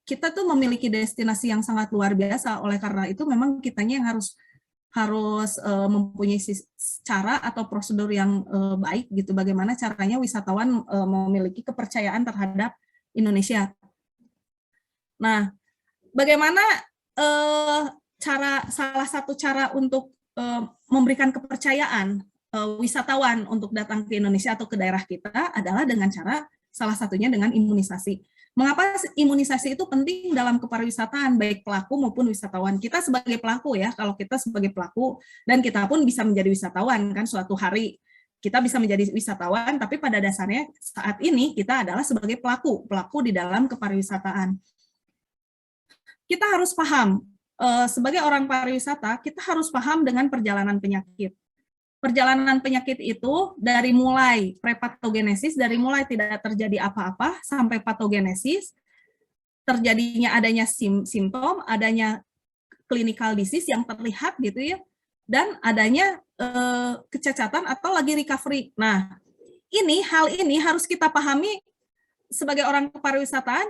kita tuh memiliki destinasi yang sangat luar biasa. Oleh karena itu memang kitanya yang harus mempunyai cara atau prosedur yang baik gitu, bagaimana caranya wisatawan memiliki kepercayaan terhadap Indonesia. Nah, bagaimana salah satu cara untuk memberikan kepercayaan wisatawan untuk datang ke Indonesia atau ke daerah kita adalah dengan cara salah satunya dengan imunisasi. Mengapa imunisasi itu penting dalam kepariwisataan, baik pelaku maupun wisatawan? Kita sebagai pelaku ya, kalau kita sebagai pelaku, dan kita pun bisa menjadi wisatawan, kan suatu hari kita bisa menjadi wisatawan, tapi pada dasarnya saat ini kita adalah sebagai pelaku di dalam kepariwisataan. Kita harus paham, sebagai orang pariwisata, kita harus paham dengan perjalanan penyakit. Perjalanan penyakit itu dari mulai prepatogenesis, dari mulai tidak terjadi apa-apa sampai patogenesis, terjadinya adanya simptom, adanya clinical disease yang terlihat gitu ya, dan adanya kecacatan atau lagi recovery. Nah, hal ini harus kita pahami sebagai orang pariwisataan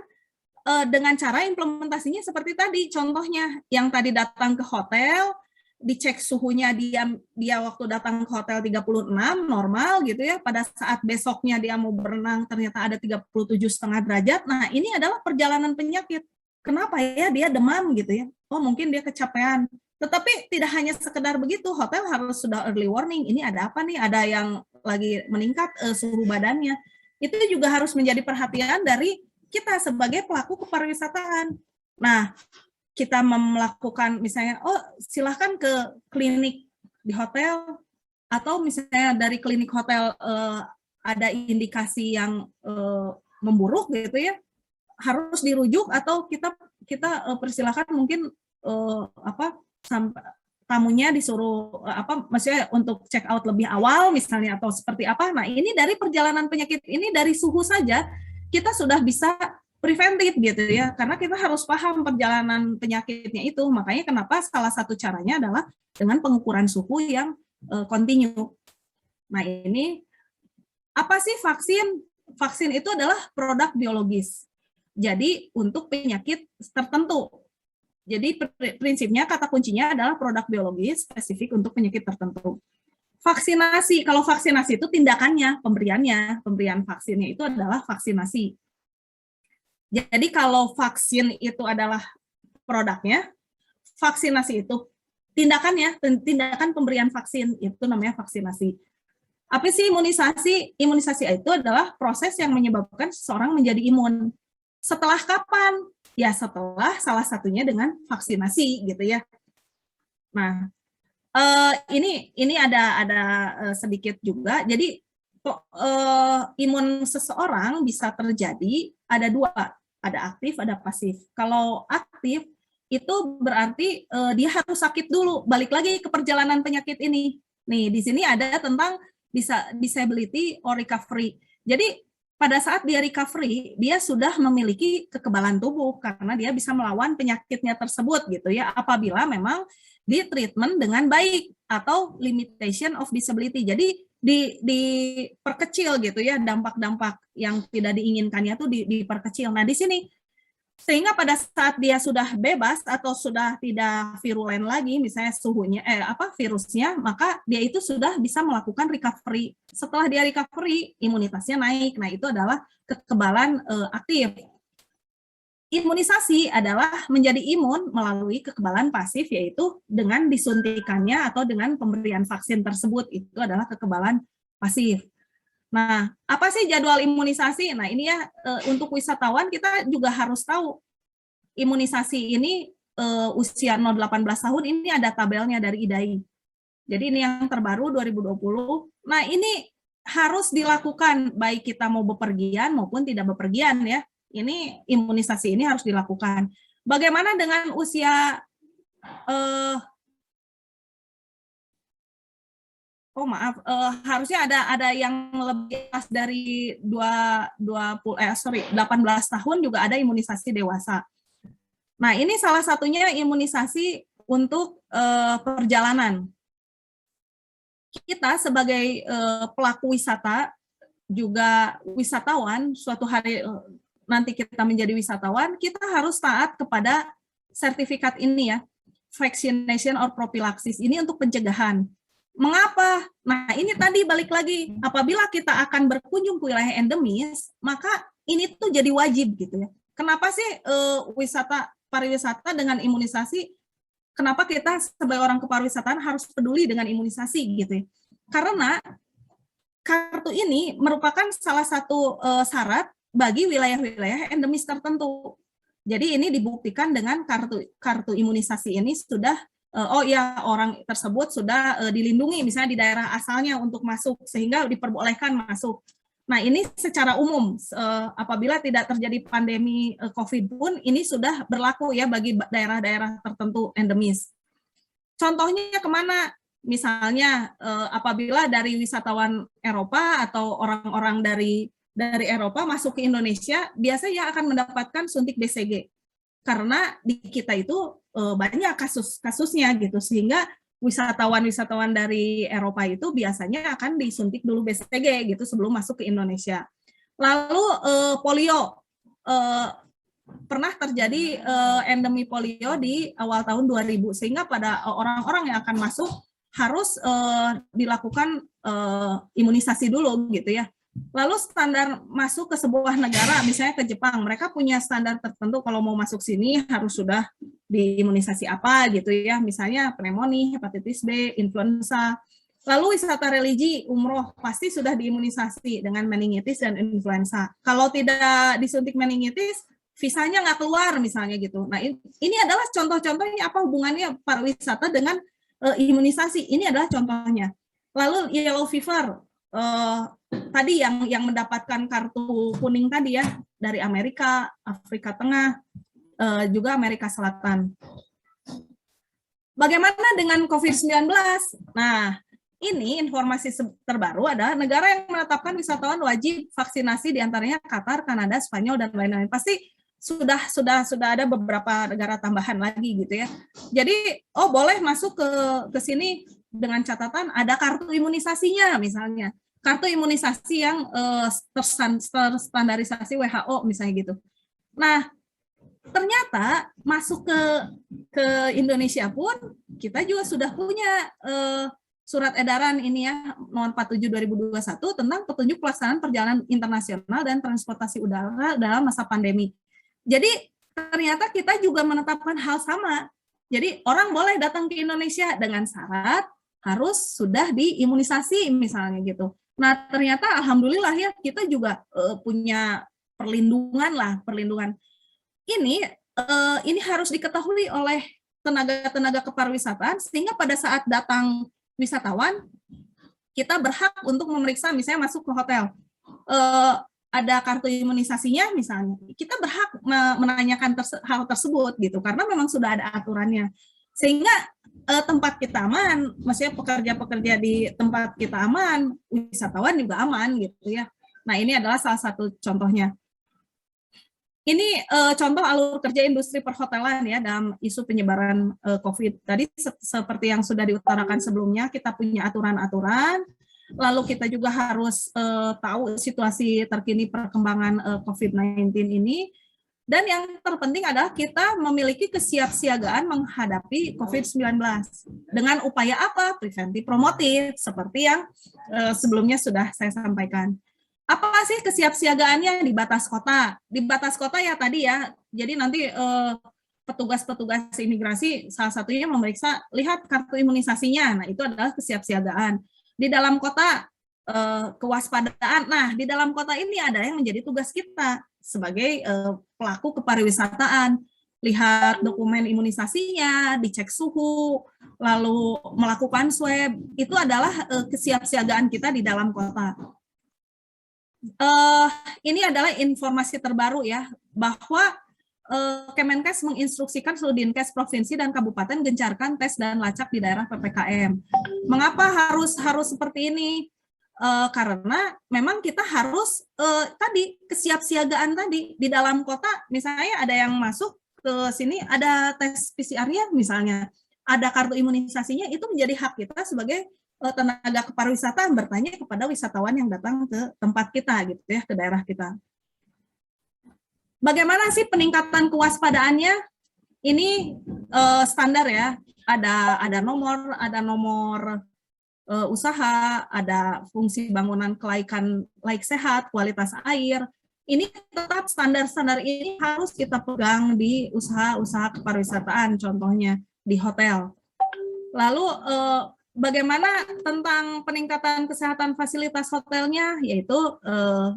dengan cara implementasinya seperti tadi. Contohnya yang tadi datang ke hotel, dicek suhunya dia waktu datang ke hotel 36 normal gitu ya, pada saat besoknya dia mau berenang ternyata ada 37,5 derajat. Nah ini adalah perjalanan penyakit. Kenapa ya dia demam gitu ya? Oh mungkin dia kecapean. Tetapi tidak hanya sekedar begitu, hotel harus sudah early warning, ini ada apa nih, ada yang lagi meningkat suhu badannya. Itu juga harus menjadi perhatian dari kita sebagai pelaku kepariwisataan. Nah, kita melakukan misalnya, silahkan ke klinik di hotel, atau misalnya dari klinik hotel ada indikasi yang memburuk gitu ya, harus dirujuk atau kita persilahkan mungkin tamunya disuruh maksudnya untuk check out lebih awal misalnya atau seperti apa. Nah ini dari perjalanan penyakit ini dari suhu saja kita sudah bisa preventif gitu ya, karena kita harus paham perjalanan penyakitnya itu. Makanya kenapa salah satu caranya adalah dengan pengukuran suhu yang kontinu. Nah ini apa sih vaksin? Vaksin itu adalah produk biologis. Jadi untuk penyakit tertentu. Jadi prinsipnya kata kuncinya adalah produk biologis spesifik untuk penyakit tertentu. Vaksinasi, kalau vaksinasi itu tindakannya, pemberian vaksinnya itu adalah vaksinasi. Jadi kalau vaksin itu adalah produknya, vaksinasi itu tindakannya, tindakan pemberian vaksin itu namanya vaksinasi. Apa sih imunisasi? Imunisasi itu adalah proses yang menyebabkan seseorang menjadi imun. Setelah kapan? Ya setelah salah satunya dengan vaksinasi gitu ya. Nah, ini ada sedikit juga. Jadi imun seseorang bisa terjadi ada dua, ada aktif, ada pasif. Kalau aktif itu berarti dia harus sakit dulu. Balik lagi ke perjalanan penyakit ini. Nih di sini ada tentang disability or recovery. Jadi pada saat dia recovery, dia sudah memiliki kekebalan tubuh karena dia bisa melawan penyakitnya tersebut gitu ya. Apabila memang di treatment dengan baik atau limitation of disability. Jadi diperkecil gitu ya, dampak-dampak yang tidak diinginkannya tuh diperkecil. Nah di sini sehingga pada saat dia sudah bebas atau sudah tidak virulen lagi, misalnya suhunya virusnya, maka dia itu sudah bisa melakukan recovery. Setelah dia recovery, imunitasnya naik. Nah itu adalah kekebalan aktif. Imunisasi adalah menjadi imun melalui kekebalan pasif, yaitu dengan disuntikannya atau dengan pemberian vaksin tersebut. Itu adalah kekebalan pasif. Nah, apa sih jadwal imunisasi? Nah, ini ya untuk wisatawan kita juga harus tahu imunisasi ini usia 0-18 tahun ini ada tabelnya dari IDAI. Jadi ini yang terbaru 2020. Nah, ini harus dilakukan baik kita mau bepergian maupun tidak bepergian ya. Ini imunisasi ini harus dilakukan. Bagaimana dengan usia harusnya ada yang lebih atas dari 18 tahun juga ada imunisasi dewasa. Nah, ini salah satunya imunisasi untuk perjalanan. Kita sebagai pelaku wisata, juga wisatawan, suatu hari nanti kita menjadi wisatawan, kita harus taat kepada sertifikat ini ya, vaccination or prophylaxis, ini untuk pencegahan. Mengapa? Nah ini tadi balik lagi, apabila kita akan berkunjung ke wilayah endemis, maka ini tuh jadi wajib gitu ya. Kenapa sih pariwisata dengan imunisasi, kenapa kita sebagai orang kepariwisataan harus peduli dengan imunisasi gitu ya? Karena kartu ini merupakan salah satu syarat bagi wilayah-wilayah endemis tertentu. Jadi ini dibuktikan dengan kartu imunisasi ini sudah orang tersebut sudah dilindungi misalnya di daerah asalnya untuk masuk sehingga diperbolehkan masuk. Nah, ini secara umum apabila tidak terjadi pandemi COVID pun ini sudah berlaku ya bagi daerah-daerah tertentu endemis. Contohnya kemana? Misalnya apabila dari wisatawan Eropa atau orang-orang dari Eropa masuk ke Indonesia, biasanya akan mendapatkan suntik BCG. Karena di kita itu banyak kasusnya gitu, sehingga wisatawan dari Eropa itu biasanya akan disuntik dulu BCG gitu sebelum masuk ke Indonesia. Lalu polio, pernah terjadi endemi polio di awal tahun 2000, sehingga pada orang-orang yang akan masuk harus dilakukan imunisasi dulu gitu ya. Lalu standar masuk ke sebuah negara, misalnya ke Jepang, mereka punya standar tertentu kalau mau masuk sini harus sudah diimunisasi apa gitu ya, misalnya pneumonia, hepatitis B, influenza. Lalu wisata religi, umroh, pasti sudah diimunisasi dengan meningitis dan influenza. Kalau tidak disuntik meningitis, visanya nggak keluar misalnya gitu. Nah ini adalah contoh-contohnya apa hubungannya pariwisata dengan imunisasi, ini adalah contohnya. Lalu yellow fever, tadi yang mendapatkan kartu kuning tadi ya, dari Amerika, Afrika Tengah, juga Amerika Selatan. Bagaimana dengan COVID-19? Nah, ini informasi terbaru ada negara yang menetapkan wisatawan wajib vaksinasi diantaranya Qatar, Kanada, Spanyol, dan lain-lain. Pasti sudah ada beberapa negara tambahan lagi gitu ya. Jadi, boleh masuk ke sini dengan catatan ada kartu imunisasinya misalnya. Kartu imunisasi yang terstandarisasi WHO misalnya gitu. Nah, ternyata masuk ke Indonesia pun kita juga sudah punya surat edaran ini ya nomor 47/2021 tentang petunjuk pelaksanaan perjalanan internasional dan transportasi udara dalam masa pandemi. Jadi ternyata kita juga menetapkan hal sama. Jadi orang boleh datang ke Indonesia dengan syarat harus sudah diimunisasi misalnya gitu. Nah ternyata alhamdulillah ya kita juga punya perlindungan. Ini harus diketahui oleh tenaga-tenaga kepariwisataan sehingga pada saat datang wisatawan kita berhak untuk memeriksa misalnya masuk ke hotel. Ada kartu imunisasinya misalnya, kita berhak menanyakan hal tersebut gitu karena memang sudah ada aturannya. Sehingga tempat kita aman, maksudnya pekerja-pekerja di tempat kita aman, wisatawan juga aman gitu ya. Nah, ini adalah salah satu contohnya. Ini contoh alur kerja industri perhotelan ya dalam isu penyebaran COVID. Tadi seperti yang sudah diutarakan sebelumnya, kita punya aturan-aturan. Lalu kita juga harus tahu situasi terkini perkembangan COVID-19 ini. Dan yang terpenting adalah kita memiliki kesiapsiagaan menghadapi COVID-19. Dengan upaya apa? Preventif promotif, seperti yang sebelumnya sudah saya sampaikan. Apa sih kesiapsiagaannya di batas kota? Di batas kota ya tadi ya, jadi nanti petugas-petugas imigrasi salah satunya memeriksa, lihat kartu imunisasinya, nah itu adalah kesiapsiagaan. Di dalam kota kewaspadaan. Nah, di dalam kota ini ada yang menjadi tugas kita sebagai pelaku kepariwisataan. Lihat dokumen imunisasinya, dicek suhu, lalu melakukan swab. Itu adalah kesiapsiagaan kita di dalam kota. Ini adalah informasi terbaru ya, bahwa Kemenkes menginstruksikan seluruh Dinkes provinsi dan kabupaten gencarkan tes dan lacak di daerah PPKM. Mengapa harus seperti ini? Karena memang kita harus tadi kesiapsiagaan tadi di dalam kota, misalnya ada yang masuk ke sini ada tes PCR-nya misalnya, ada kartu imunisasinya, itu menjadi hak kita sebagai tenaga kepariwisataan bertanya kepada wisatawan yang datang ke tempat kita gitu ya, ke daerah kita. Bagaimana sih peningkatan kewaspadaannya? Ini standar ya, ada nomor usaha, ada fungsi bangunan kelaikan laik sehat, kualitas air. Ini tetap standar-standar ini harus kita pegang di usaha-usaha kepariwisataan, contohnya di hotel. Lalu bagaimana tentang peningkatan kesehatan fasilitas hotelnya, yaitu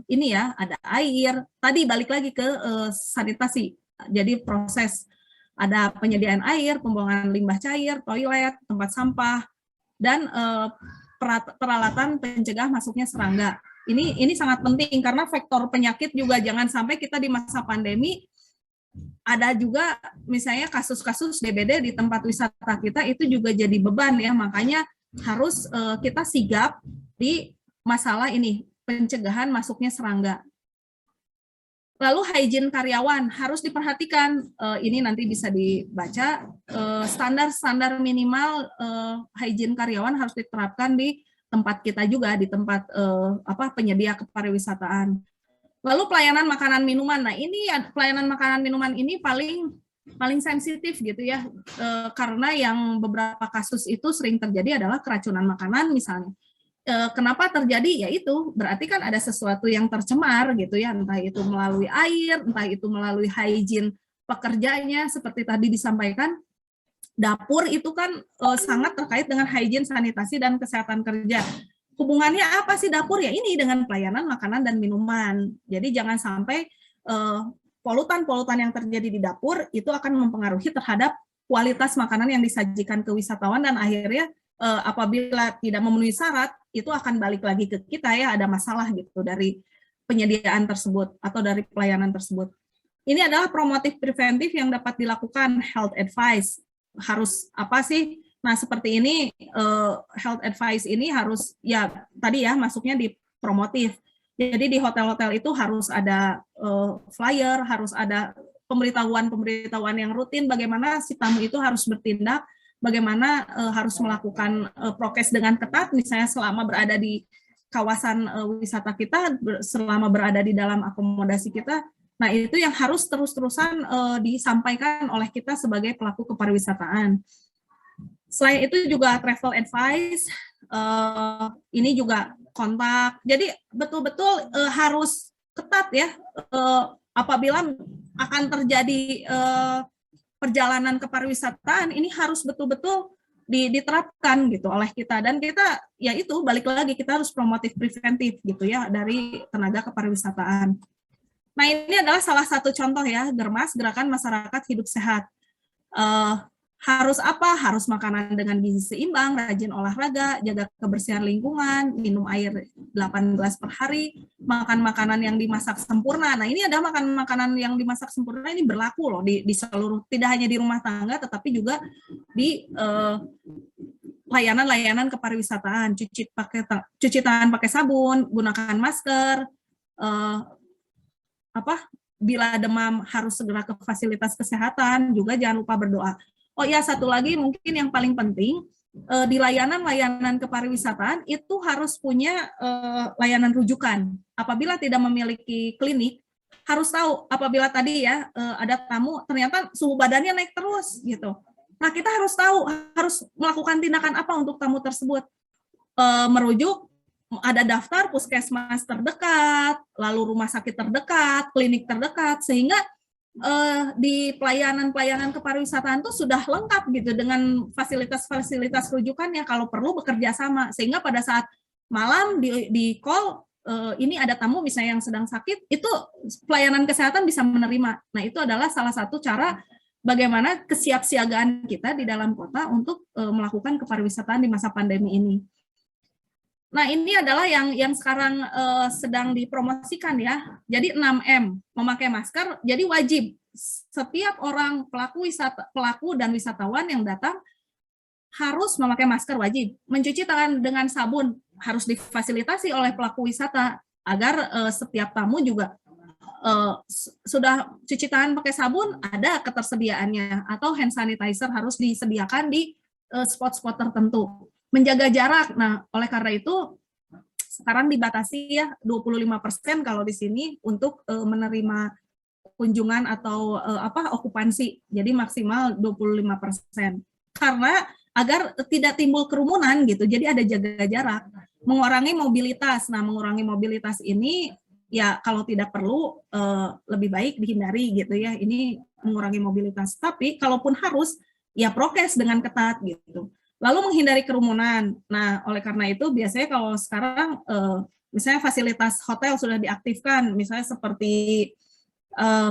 ini ya, ada air, tadi balik lagi ke sanitasi, jadi proses ada penyediaan air, pembuangan limbah cair, toilet, tempat sampah, dan peralatan pencegah masuknya serangga. Ini sangat penting karena faktor penyakit juga jangan sampai kita di masa pandemi ada juga misalnya kasus-kasus DBD di tempat wisata kita itu juga jadi beban ya, makanya harus kita sigap di masalah ini, pencegahan masuknya serangga. Lalu hygiene karyawan harus diperhatikan, ini nanti bisa dibaca, standar minimal hygiene karyawan harus diterapkan di tempat kita juga, di tempat penyedia kepariwisataan. Lalu pelayanan makanan minuman. Nah, ini pelayanan makanan minuman ini paling sensitif gitu ya, karena yang beberapa kasus itu sering terjadi adalah keracunan makanan misalnya. Kenapa terjadi? Yaitu berarti kan ada sesuatu yang tercemar gitu ya, entah itu melalui air, entah itu melalui hygiene pekerjanya, seperti tadi disampaikan. Dapur itu kan sangat terkait dengan hygiene, sanitasi, dan kesehatan kerja. Hubungannya apa sih dapur? Ya ini dengan pelayanan makanan dan minuman. Jadi jangan sampai polutan-polutan yang terjadi di dapur itu akan mempengaruhi terhadap kualitas makanan yang disajikan ke wisatawan, dan akhirnya apabila tidak memenuhi syarat itu akan balik lagi ke kita ya, ada masalah gitu dari penyediaan tersebut atau dari pelayanan tersebut. Ini adalah promotif preventif yang dapat dilakukan, health advice. Harus apa sih? Nah, seperti ini health advice ini harus ya tadi ya masuknya di promotif. Jadi di hotel-hotel itu harus ada flyer, harus ada pemberitahuan yang rutin bagaimana si tamu itu harus bertindak, bagaimana harus melakukan prokes dengan ketat misalnya selama berada di kawasan wisata kita, selama berada di dalam akomodasi kita. Nah, itu yang harus terus-terusan disampaikan oleh kita sebagai pelaku kepariwisataan. Selain itu juga travel advice, ini juga kontak. Jadi betul-betul harus ketat ya. Apabila akan terjadi perjalanan kepariwisataan ini harus betul-betul diterapkan gitu oleh kita, dan kita ya itu balik lagi kita harus promotif preventif gitu ya dari tenaga kepariwisataan. Nah, ini adalah salah satu contoh ya, Germas, Gerakan Masyarakat Hidup Sehat. Harus apa? Harus makanan dengan gizi seimbang, rajin olahraga, jaga kebersihan lingkungan, minum air 8 gelas per hari, makan makanan yang dimasak sempurna. Nah, ini ada makanan yang dimasak sempurna ini berlaku loh di seluruh, tidak hanya di rumah tangga, tetapi juga di layanan-layanan kepariwisataan, cuci tangan pakai sabun, gunakan masker, bila demam harus segera ke fasilitas kesehatan, juga jangan lupa berdoa. Oh ya, satu lagi mungkin yang paling penting, di layanan-layanan kepariwisataan itu harus punya layanan rujukan. Apabila tidak memiliki klinik, harus tahu apabila tadi ya ada tamu ternyata suhu badannya naik terus gitu. Nah, kita harus tahu, harus melakukan tindakan apa untuk tamu tersebut. Merujuk, ada daftar puskesmas terdekat, lalu rumah sakit terdekat, klinik terdekat, sehingga di pelayanan kepariwisataan itu sudah lengkap gitu dengan fasilitas-fasilitas rujukannya, kalau perlu bekerja sama, sehingga pada saat malam di call ini ada tamu misalnya yang sedang sakit, itu pelayanan kesehatan bisa menerima. Nah, itu adalah salah satu cara bagaimana kesiapsiagaan kita di dalam kota untuk melakukan kepariwisataan di masa pandemi ini. Nah, ini adalah yang sekarang sedang dipromosikan ya. Jadi 6M, memakai masker, jadi wajib. Setiap orang pelaku dan wisatawan yang datang harus memakai masker, wajib. Mencuci tangan dengan sabun harus difasilitasi oleh pelaku wisata agar setiap tamu juga sudah cuci tangan pakai sabun, ada ketersediaannya, atau hand sanitizer harus disediakan di spot-spot tertentu. Menjaga jarak. Nah, oleh karena itu sekarang dibatasi ya 25% kalau di sini untuk menerima kunjungan atau okupansi. Jadi maksimal 25%. Karena agar tidak timbul kerumunan gitu. Jadi ada jaga jarak, mengurangi mobilitas. Nah, mengurangi mobilitas ini ya kalau tidak perlu lebih baik dihindari gitu ya. Ini mengurangi mobilitas. Tapi kalaupun harus ya prokes dengan ketat gitu. Lalu menghindari kerumunan. Nah, oleh karena itu biasanya kalau sekarang misalnya fasilitas hotel sudah diaktifkan, misalnya seperti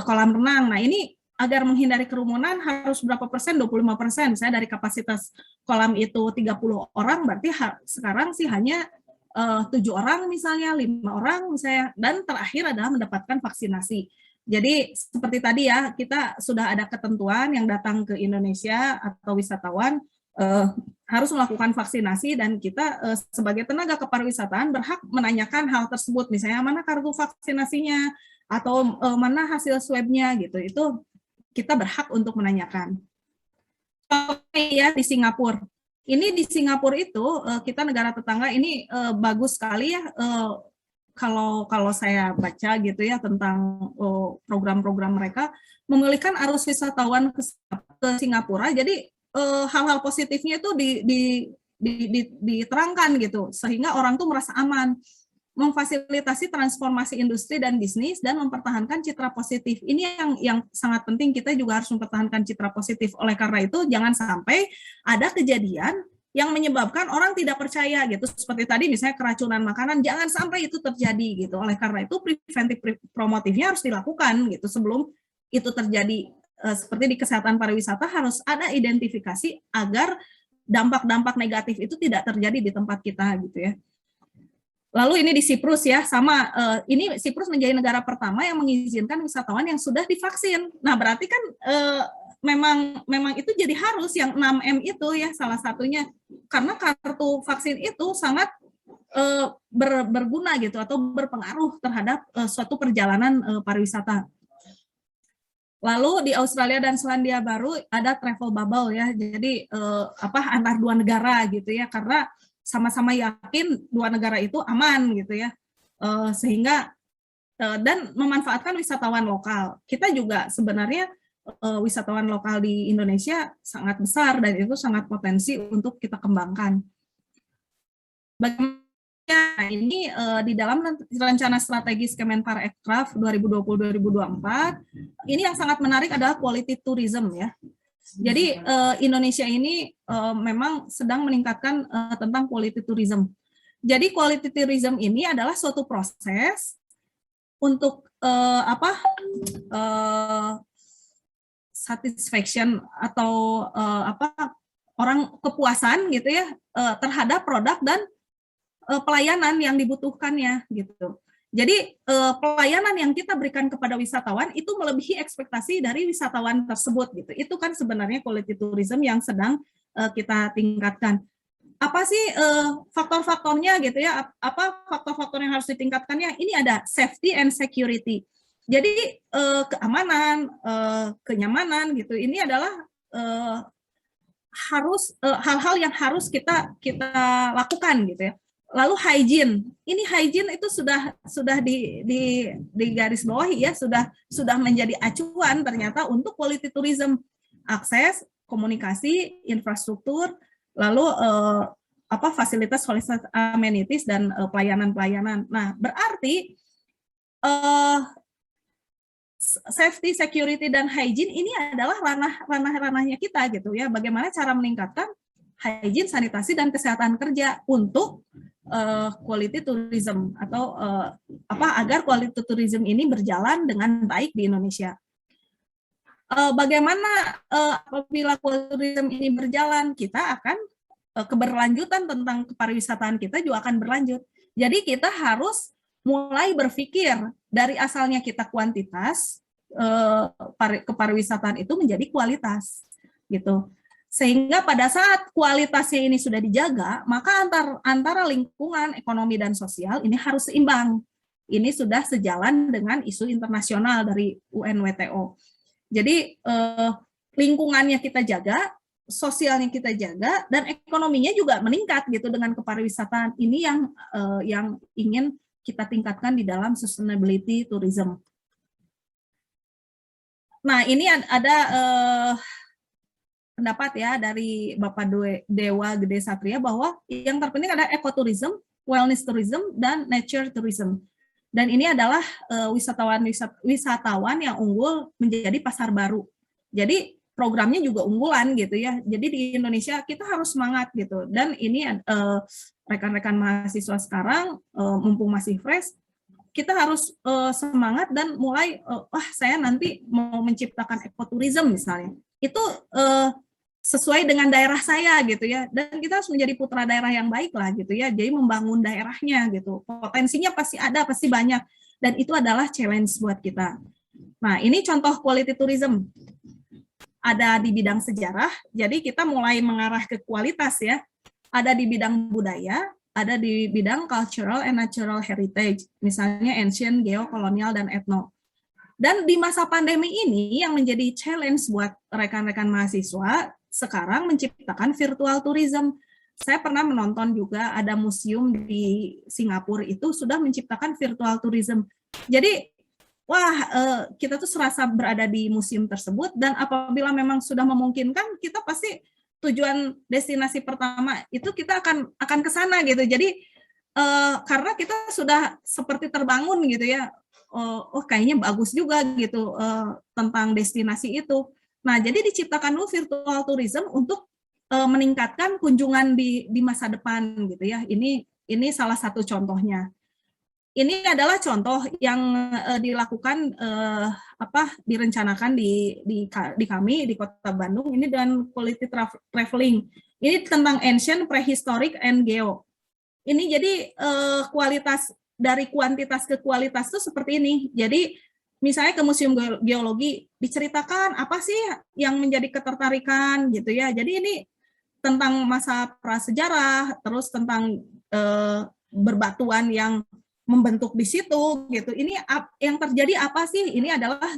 kolam renang. Nah, ini agar menghindari kerumunan harus berapa persen? 25%. Misalnya dari kapasitas kolam itu 30 orang, berarti sekarang sih hanya 7 orang misalnya, 5 orang misalnya, dan terakhir adalah mendapatkan vaksinasi. Jadi seperti tadi ya, kita sudah ada ketentuan yang datang ke Indonesia atau wisatawan harus melakukan vaksinasi, dan kita sebagai tenaga kepariwisataan berhak menanyakan hal tersebut, misalnya mana kartu vaksinasinya atau mana hasil swabnya gitu, itu kita berhak untuk menanyakan. Ya di Singapura, ini di Singapura itu kita negara tetangga ini bagus sekali ya, kalau saya baca gitu ya tentang program-program mereka, memulihkan arus wisatawan ke Singapura. Jadi hal-hal positifnya itu diterangkan gitu, sehingga orang tuh merasa aman, memfasilitasi transformasi industri dan bisnis, dan mempertahankan citra positif. Ini yang sangat penting, kita juga harus mempertahankan citra positif. Oleh karena itu jangan sampai ada kejadian yang menyebabkan orang tidak percaya gitu, seperti tadi misalnya keracunan makanan, jangan sampai itu terjadi gitu. Oleh karena itu preventif promotifnya harus dilakukan gitu sebelum itu terjadi. Seperti di kesehatan pariwisata harus ada identifikasi agar dampak-dampak negatif itu tidak terjadi di tempat kita gitu ya. Lalu ini di Siprus ya, sama ini Siprus menjadi negara pertama yang mengizinkan wisatawan yang sudah divaksin. Nah, berarti kan memang itu jadi harus yang 6M itu ya salah satunya, karena kartu vaksin itu sangat berguna gitu atau berpengaruh terhadap suatu perjalanan pariwisata. Lalu di Australia dan Selandia Baru ada travel bubble ya, jadi antar dua negara gitu ya, karena sama-sama yakin dua negara itu aman gitu ya, sehingga dan memanfaatkan wisatawan lokal. Kita juga sebenarnya wisatawan lokal di Indonesia sangat besar dan itu sangat potensi untuk kita kembangkan. Bagaimana Nah, ini di dalam rencana strategis Kemenparekraf 2020-2024, ini yang sangat menarik adalah quality tourism ya. Jadi Indonesia ini memang sedang meningkatkan tentang quality tourism. Jadi quality tourism ini adalah suatu proses untuk satisfaction atau orang kepuasan gitu ya terhadap produk dan pelayanan yang dibutuhkannya gitu. Jadi pelayanan yang kita berikan kepada wisatawan itu melebihi ekspektasi dari wisatawan tersebut gitu. Itu kan sebenarnya quality tourism yang sedang kita tingkatkan. Apa sih faktor-faktornya gitu ya? Apa faktor-faktor yang harus ditingkatkannya? Ini ada safety and security. Jadi keamanan, kenyamanan gitu. Ini adalah harus hal-hal yang harus kita lakukan gitu ya. Lalu hygiene, ini hygiene itu sudah di garis bawahi ya, sudah menjadi acuan ternyata untuk quality tourism, akses, komunikasi, infrastruktur, lalu fasilitas amenities dan pelayanan-pelayanan. Nah, berarti safety, security, dan hygiene ini adalah ranah-ranahnya kita gitu ya. Bagaimana cara meningkatkan hygiene, sanitasi, dan kesehatan kerja untuk quality tourism atau agar quality tourism ini berjalan dengan baik di Indonesia. Bagaimana apabila quality tourism ini berjalan, kita akan keberlanjutan tentang kepariwisataan kita juga akan berlanjut. Jadi kita harus mulai berpikir dari asalnya kita kuantitas, kepariwisataan itu menjadi kualitas gitu. Sehingga pada saat kualitasnya ini sudah dijaga, maka antara lingkungan, ekonomi, dan sosial ini harus seimbang. Ini sudah sejalan dengan isu internasional dari UNWTO. Jadi lingkungannya kita jaga, sosialnya kita jaga, dan ekonominya juga meningkat gitu dengan kepariwisataan. Ini yang ingin kita tingkatkan di dalam sustainability tourism. Nah, ini ada pendapat ya dari Bapak Dewa Gede Satria bahwa yang terpenting ada ekotourism, wellness tourism, dan nature tourism. Dan ini adalah wisatawan yang unggul menjadi pasar baru. Jadi programnya juga unggulan gitu ya. Jadi di Indonesia kita harus semangat gitu. Dan ini rekan-rekan mahasiswa sekarang mumpung masih fresh, kita harus semangat dan mulai saya nanti mau menciptakan ekotourism misalnya. Itu sesuai dengan daerah saya gitu ya, dan kita harus menjadi putra daerah yang baik lah gitu ya, jadi membangun daerahnya gitu, potensinya pasti ada, pasti banyak, dan itu adalah challenge buat kita. Nah, ini contoh quality tourism, ada di bidang sejarah, jadi kita mulai mengarah ke kualitas ya, ada di bidang budaya, ada di bidang cultural and natural heritage, misalnya ancient, geokolonial, dan etno. Dan di masa pandemi ini yang menjadi challenge buat rekan-rekan mahasiswa sekarang menciptakan virtual tourism. Saya pernah menonton juga ada museum di Singapura itu sudah menciptakan virtual tourism. Jadi, kita tuh serasa berada di museum tersebut, dan apabila memang sudah memungkinkan, kita pasti tujuan destinasi pertama itu kita akan ke sana gitu. Jadi, karena kita sudah seperti terbangun gitu ya, kayaknya bagus juga gitu tentang destinasi itu. Nah, jadi diciptakan dulu virtual tourism untuk meningkatkan kunjungan di masa depan gitu ya. Ini salah satu contohnya. Ini adalah contoh yang dilakukan direncanakan di kami di Kota Bandung ini dengan quality traveling. Ini tentang ancient, prehistoric, and geo. Ini jadi kualitas dari kuantitas ke kualitas itu seperti ini. Jadi misalnya ke Museum Geologi diceritakan apa sih yang menjadi ketertarikan gitu ya. Jadi ini tentang masa prasejarah, terus tentang berbatuan yang membentuk di situ gitu. Ini yang terjadi apa sih? Ini adalah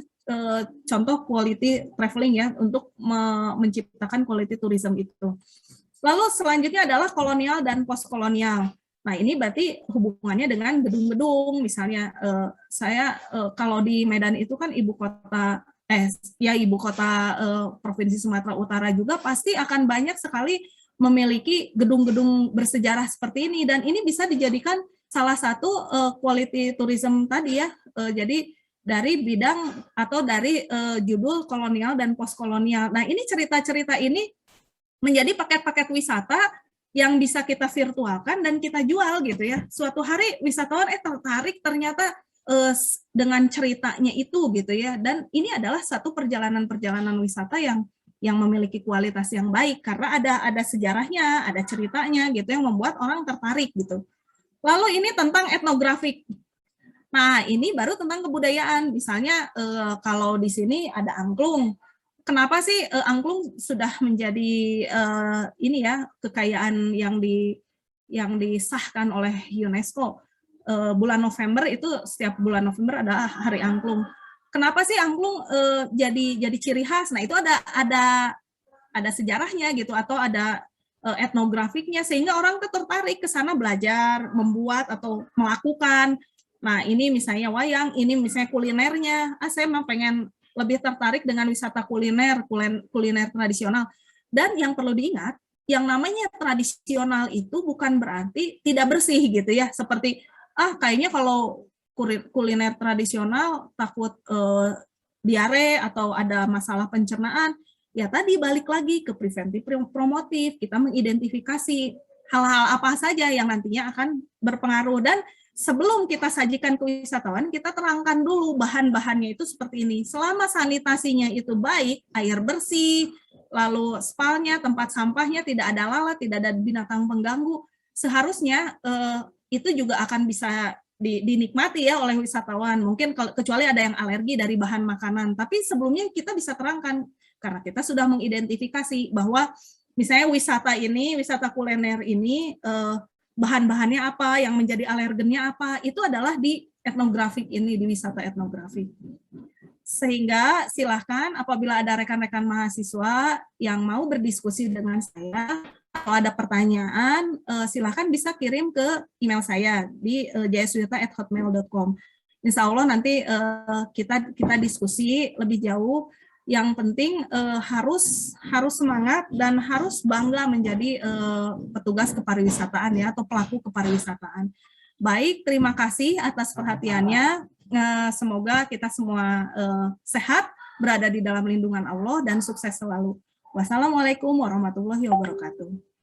contoh quality traveling ya untuk menciptakan quality tourism itu. Lalu selanjutnya adalah kolonial dan postkolonial. Nah, ini berarti hubungannya dengan gedung-gedung, misalnya saya kalau di Medan itu kan ibu kota Provinsi Sumatera Utara juga pasti akan banyak sekali memiliki gedung-gedung bersejarah seperti ini, dan ini bisa dijadikan salah satu quality tourism tadi ya. Jadi dari bidang atau dari judul kolonial dan postkolonial. Nah, ini cerita-cerita ini menjadi paket-paket wisata yang bisa kita virtualkan dan kita jual gitu ya. Suatu hari wisatawan tertarik ternyata dengan ceritanya itu gitu ya. Dan ini adalah satu perjalanan-perjalanan wisata yang memiliki kualitas yang baik karena ada sejarahnya, ada ceritanya gitu yang membuat orang tertarik gitu. Lalu ini tentang etnografik. Nah, ini baru tentang kebudayaan. Misalnya kalau di sini ada angklung. Kenapa sih angklung sudah menjadi ini ya kekayaan yang disahkan oleh UNESCO? Bulan November itu setiap bulan November ada Hari Angklung. Kenapa sih angklung jadi ciri khas? Nah, itu ada sejarahnya gitu atau ada etnografiknya sehingga orang tertarik ke sana belajar, membuat atau melakukan. Nah, ini misalnya wayang, ini misalnya kulinernya. Saya memang pengen lebih tertarik dengan wisata kuliner tradisional. Dan yang perlu diingat, yang namanya tradisional itu bukan berarti tidak bersih gitu ya. Seperti kayaknya kalau kuliner tradisional takut diare atau ada masalah pencernaan. Ya tadi balik lagi ke preventif promotif, kita mengidentifikasi hal-hal apa saja yang nantinya akan berpengaruh, dan sebelum kita sajikan ke wisatawan, kita terangkan dulu bahan-bahannya itu seperti ini. Selama sanitasinya itu baik, air bersih, lalu spalnya, tempat sampahnya tidak ada lalat, tidak ada binatang pengganggu, seharusnya itu juga akan bisa dinikmati ya oleh wisatawan. Mungkin kecuali ada yang alergi dari bahan makanan, tapi sebelumnya kita bisa terangkan karena kita sudah mengidentifikasi bahwa misalnya wisata kuliner ini bahan-bahannya apa, yang menjadi alergennya apa, itu adalah di etnografik ini, di wisata etnografik. Sehingga silahkan apabila ada rekan-rekan mahasiswa yang mau berdiskusi dengan saya, atau ada pertanyaan, silahkan bisa kirim ke email saya di jswirta@hotmail.com. Insya Allah nanti kita diskusi lebih jauh. Yang penting harus semangat dan harus bangga menjadi petugas kepariwisataan ya, atau pelaku kepariwisataan. Baik, terima kasih atas perhatiannya. Semoga kita semua sehat, berada di dalam lindungan Allah, dan sukses selalu. Wassalamualaikum warahmatullahi wabarakatuh.